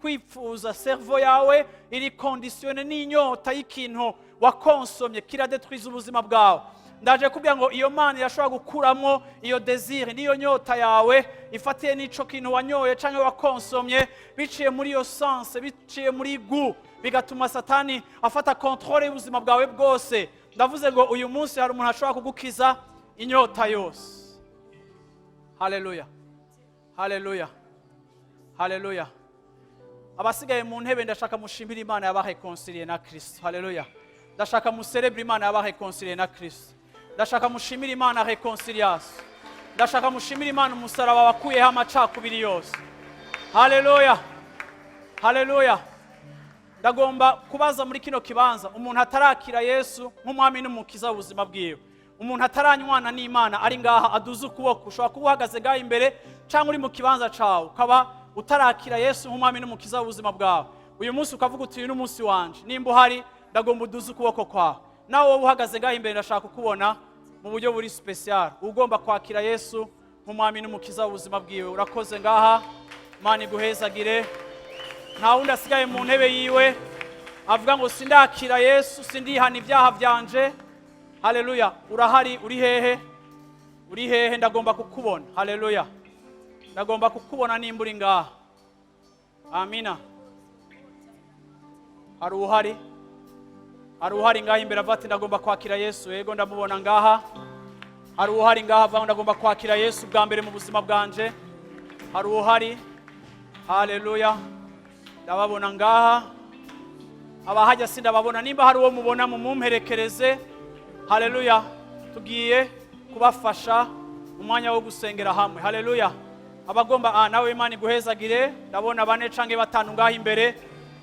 kwipfuza. Cerveau yawe iri conditione n'inyota y'ikintu wakonsomye kiradetwiza ubuzima bwawe. Ndaje kubwira ngo iyo Mana irashobora gukuramo iyo desire n'iyo nyota yawe ifatiye n'ico kintu wanyoye canke wakonsomye, biciye muri iyo sense, biciye muri gu, bigatuma Satani afata controle y'ubuzima bwawe bwose. Ndavuze ngo uyu munsi hari umuntu ashobora kugukiza inyota yose. Haleluya, haleluya, haleluya. Abasigaye mu ntebe ndashaka mushimira Imana yabareconcilier na Kristo. Haleluya. Ndashaka mucelebre Imana yabareconcilier na Kristo. Ndashaka mushimira Imana reconciliation. Ndashaka mushimira Imana umusaraba wakuyeho amacakubiri yose. Haleluya, haleluya. Ndagomba kubaza muri kino kibanza, umuntu atarakira Yesu nk'umwami n'umukiza w'ubuzima bwiwe, umuntu ataranywana n'Imana ari ngaha aduze ukuboko, ushobora kuba uhagaze ngaha imbere cyangwa uri mu kibanza cawe ukaba utarakira Yesu nk'umwami n'umukiza w'ubuzima bwawe. Uyu munsi ukavuga uti uyu n'umunsi wanje, nimba uhari ndagomba uduze ukuboko kwawe. Nawe wowe uhagaze ngaha imbere ndashaka kukubona mu buryo buri special, ugomba kwakira Yesu nk'umwami n'umukiza w'ubuzima bwiwe. Urakoze ngaha, Imana iguhezagire. Nta wundi asigaye mu ntebe yiwe avuga ngo sindakira Yesu, sindihana ibyaha byanje. Haleluya. Urahari, uri hehe? Uri hehe? Ndagomba kukubona. Haleluya. Ndagomba kukubona nimba uri ngaha. Amina. Hari uhari? Hari uhari ngaha imbere avuga ati ndagomba kwakira Yesu? Yego, ndamubona ngaha. Hari uhari ngaha avuga ngo ndagomba kwakira Yesu bwa mbere mu buzima bwanje? Hari uhari? Haleluya. Ndababona ngaha. Abahajya sindababona. Nimba hari uwo mubona mumperekereze. Haleluya. Tugiye kubafasha umwanya wo gusengera hamwe. Haleluya. Abagomba nawe Imana iguhezagire. Ndabona 4 canke 5 ngaha imbere.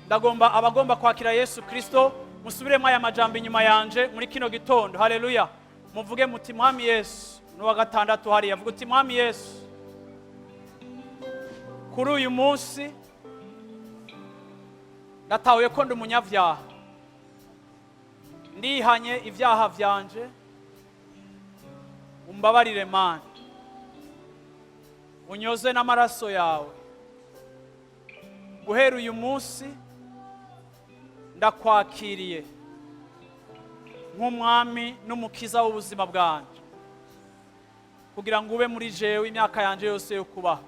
Ndagomba abagomba kwakira Yesu Kristo musubire mwaya majambo inyuma yanje muri kino gitondo. Haleluya. muvuge muti mwami Yesu. N'uwa gatandatu hariya avuga uti mwami Yesu, kuri uyu munsi ndatahuye ko ndi umunyabyaha, ndihanye ibyaha byanje, umbabarire Mana, unyoze n'amaraso yawe. Guhera uyu munsi ndakwakiriye nk'umwami n'umukiza w'ubuzima bwanjye, kugira ngo ube muri jewe imyaka yanje yose yo kubaho.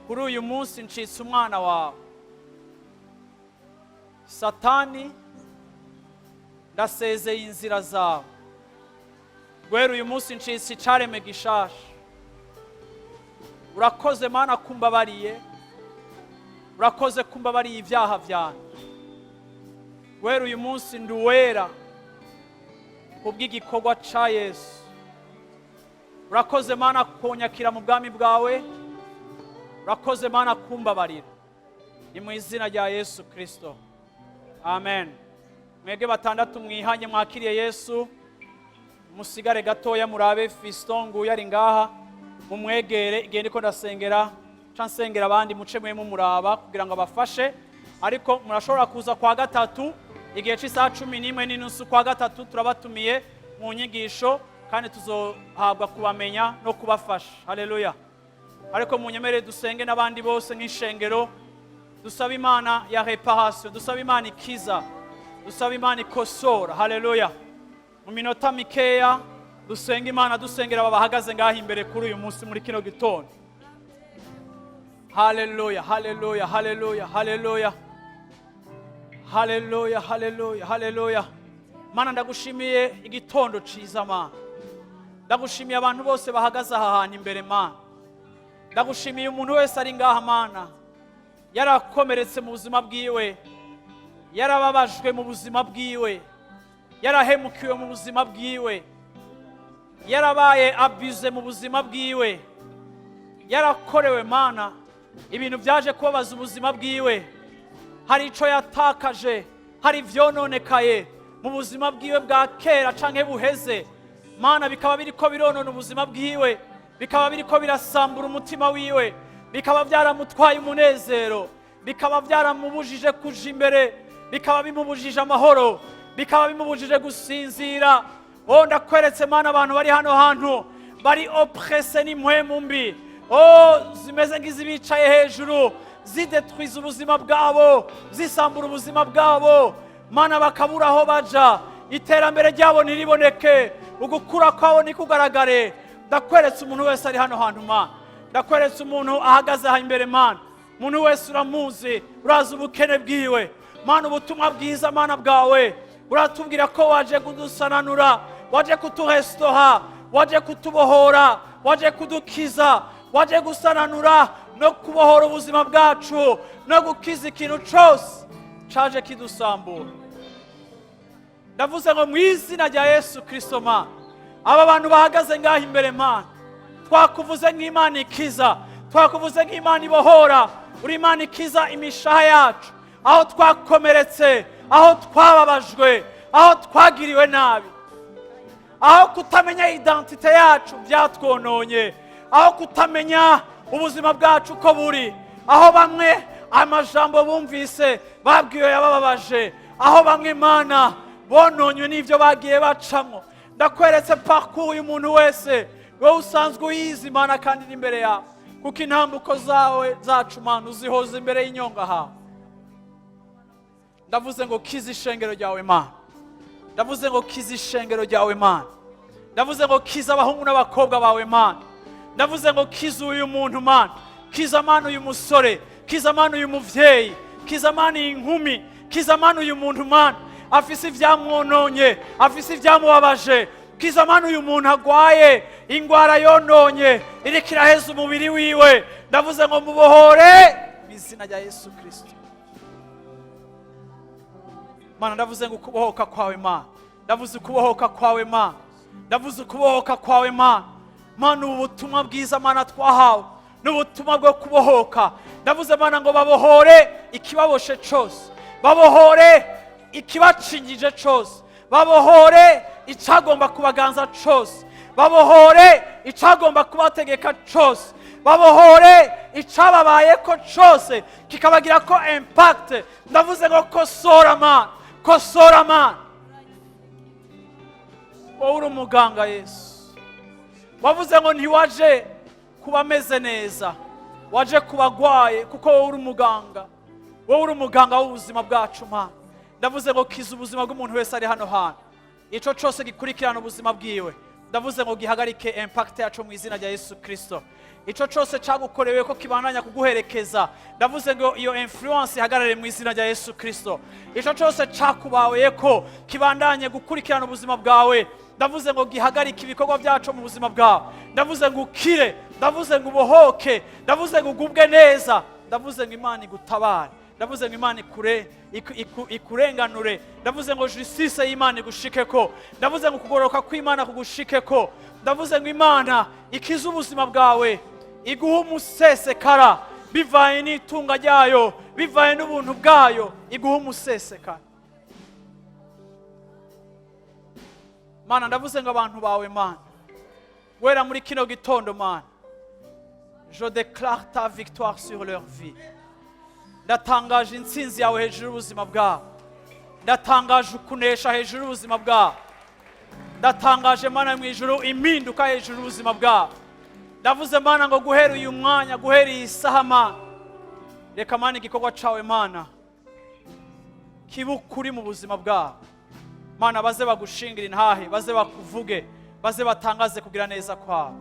Kuri uyu munsi ncitse umwana wawe. Satani, ndasezeye inzira zawe. Guhera uyu munsi ncitse icareme gishasha. Urakoze Mana kumbabariye, urakoze kumbabariye ibyaha byanjye. Guhera uyu munsi nduwera kubw'igikorwa ca Yesu. Urakoze Mana kunyakira mu bwami bwawe, urakoze Mana kumbabarira. Ni mu izina rya Yesu Kristo, amen. Mwege batandatu mwihanye mwakiriye Yesu, musigare gatoya murabe Fiston nguyu ari ngaha, mumwegere igihe ndiko ndasengera, nsengera abandi muce mwe mumuraba kugira ngo abafashe. Ariko murashobora kuza kwa gatatu igihe cy'isaha 11:30 kwa gatatu, turabatumiye mu nyigisho kandi tuzohabwa kubamenya no kubafasha. Haleluya. Ariko munyemere dusenge n'abandi bose nk'ishengero, dusaba Imana ya reparation, dusaba Imana ikiza, dusaba Imana ikosora. Haleluya. Mu minota mikeya dusenga Imana, dusengera babahagaze ngaho imbere kuri uyu munsi muri kino gitondo. Haleluya, haleluya, haleluya, haleluya. Haleluya, haleluya, haleluya. Mana ndagushimiye igitondo ciza Mana. Ndagushimiye abantu bose bahagaze aha hantu imbere Mana. Ndagushimiye umuntu wese ari ngaha Mana, yarakomeretse mu buzima bwiwe, yarababajwe mu buzima bwiwe, yarahemukiwe mu buzima bwiwe, yarabaye abuse mu buzima bwiwe, yarakorewe Mana ibintu byaje kubabaza ubuzima bwiwe. Hari ico yatakaje, hari vyononekaye mu buzima bwiwe bwa kera canke buheze Mana, bikaba biriko bironona ubuzima bwiwe, bikaba biriko birasambura umutima wiwe, bikaba byaramutwaye umunezero, bikaba byaramubujije kuja imbere, bikaba bimubujije amahoro, bikaba bimubujije gusinzira. Oh, ndakweretse Mana abantu bari hano hantu bari oppressé n'impwemu mbi, oh zimeze nk'izibicaye hejuru, zidetwiza ubuzima bwabo, zisambura ubuzima bwabo Mana, bakabura aho baja, iterambere ryabo ntiriboneke, ugukura kwabo nikugaragare. Ndakweretse umuntu wese ari hano hantu Mana, ndakweretse umuntu ahagaze aha imbere Mana, umuntu wese uramuzi, urazi ubukene bwiwe Mana. Ubutumwa bwiza Mana bwawe uratubwira ko waje kudusananura, waje kuturestaurer, waje kutubohora, waje kudukiza, waje gusananura no kubohora ubuzima bwacu no gukiza ikintu cyose caje kidusambura. Ndavuze ngo mu izina rya Yesu Kristo Mana, aba bantu bahagaze ngaho imbere Mana, twakuvuze nk'Imana ikiza, twakuvuze nk'Imana ibohora. Uri Imana ikiza imishaha yacu, aho twakomeretse, aho twababajwe, aho twagiriwe nabi, aho kutamenya identite yacu byatwononye, aho kutamenya ubuzima bwacu ko buri, aho bamwe amajambo bumvise babwiwe yabababaje, aho bamwe Mana bononywe n'ivyo bagiye bacamwo. Ndakweretse parcours y'umuntu wese, wowe usanzwe uyizi Mana kandi n'imbere yawe, kuko intambuko zawe zacu Mana uzihoza imbere y'inyonga hawe. Ndavuze ngo kiza ishengero ryawe Mana, ndavuze ngo kiza ishengero ryawe Mana, ndavuze ngo kiza abahungu n'abakobwa bawe Mana, ndavuze ngo kiza uyu muntu Mana, kiza Mana uyu musore, kiza Mana uyu muvyeyi, kiza Mana iyi nkumi, kiza Mana uyu muntu Mana afise ivyamwononye, afise ivyamubabaje, kiza Mana uyu muntu agwaye ingwara yononye iriko iraheza umubiri wiwe. Ndavuze ngo mubohore mu izina rya Yesu Kristo Mana. Ndavuze ngo kubohoka kwawe Mana, ndavuze kubohoka kwawe Mana, ndavuze kubohoka kwawe Mana. Mana ubutumwa bwiza Mana twahawe n'ubutumwa bwo kubohoka. Ndavuze Mana ngo babohore ikibaboshe cyose, babohore ikibacingije cyose, babohore icagomba kubaganza cose, babohore icagomba kubategeka cose, babohore icababayeko cose kikabagira ko impact. Ndavuze ngo kosora Mana, kosora Mana. Wowe uri umuganga Yesu, wavuze ngo ntiwaje kuba ameze neza, waje kubagwaye, kuko wowe uri umuganga, wowe uri umuganga w'ubuzima bwacu Mana. Ndavuze ngo kiza ubuzima bw'umuntu wese ari hano hantu, ico cose gikurikirana ubuzima bwiwe, ndavuze ngo gihagarike impact yacu mu izina rya Yesu Kristo. Ico cose cagukorewe ko kibandanya kuguherekeza, ndavuze ngo iyo influence ihagarare mu izina rya Yesu Kristo. Ico cose cakubaye ko kibandanye gukurikirana ubuzima bwawe, ndavuze ngo gihagarike ibikorwa byacu mu buzima bwawe. Ndavuze ngo ukire, ndavuze ngo ubohoke, ndavuze ngo ugubwe neza, ndavuze ngo Imana igutabare, ndavuze ngo Imana ikurenganure, ndavuze ngo justice y'Imana igushikeko, ndavuze ngo kugoroka kw'Imana kugushikeko, ndavuze ngo Imana ikize ubuzima bwawe, iguha umusesekara bivaye n'itunga ryayo, bivaye n'ubuntu bwayo, iguha umusesekara. Mana, ndavuze ngo abantu bawe Mana, wera muri kino gitondo Mana, je déclare ta victoire sur leur vie. Ndatangaje intsinzi yawe hejuru y'ubuzima bwabo, ndatangaje ukunesha hejuru y'ubuzima bwabo, ndatangaje Mana mu ijuru impinduka hejuru y'ubuzima bwabo. Ndavuze Mana ngo guhera uyu mwanya, guhera iyi saha Mana, reka Mana igikorwa cawe Mana kibe ukuri mu buzima bwabo Mana, baze bagushingira intahe, baze bakuvuge, baze batangaze kugira neza kwawe.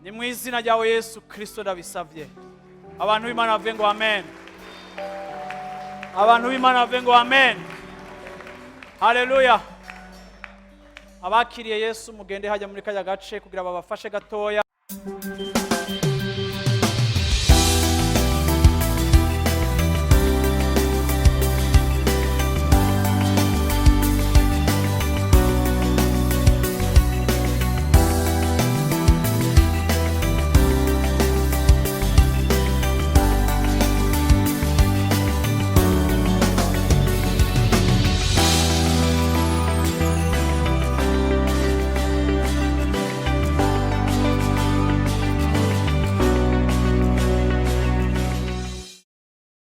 Ni mu izina ryawe Yesu Kristo ndabisavye. Abantu b'Imana bavuge ngo amen. Abantu b'Imana bavuge ngo amen. Haleluya. Abakiriye Yesu mugende hajya muri kajya gace kugira babafashe gatoya.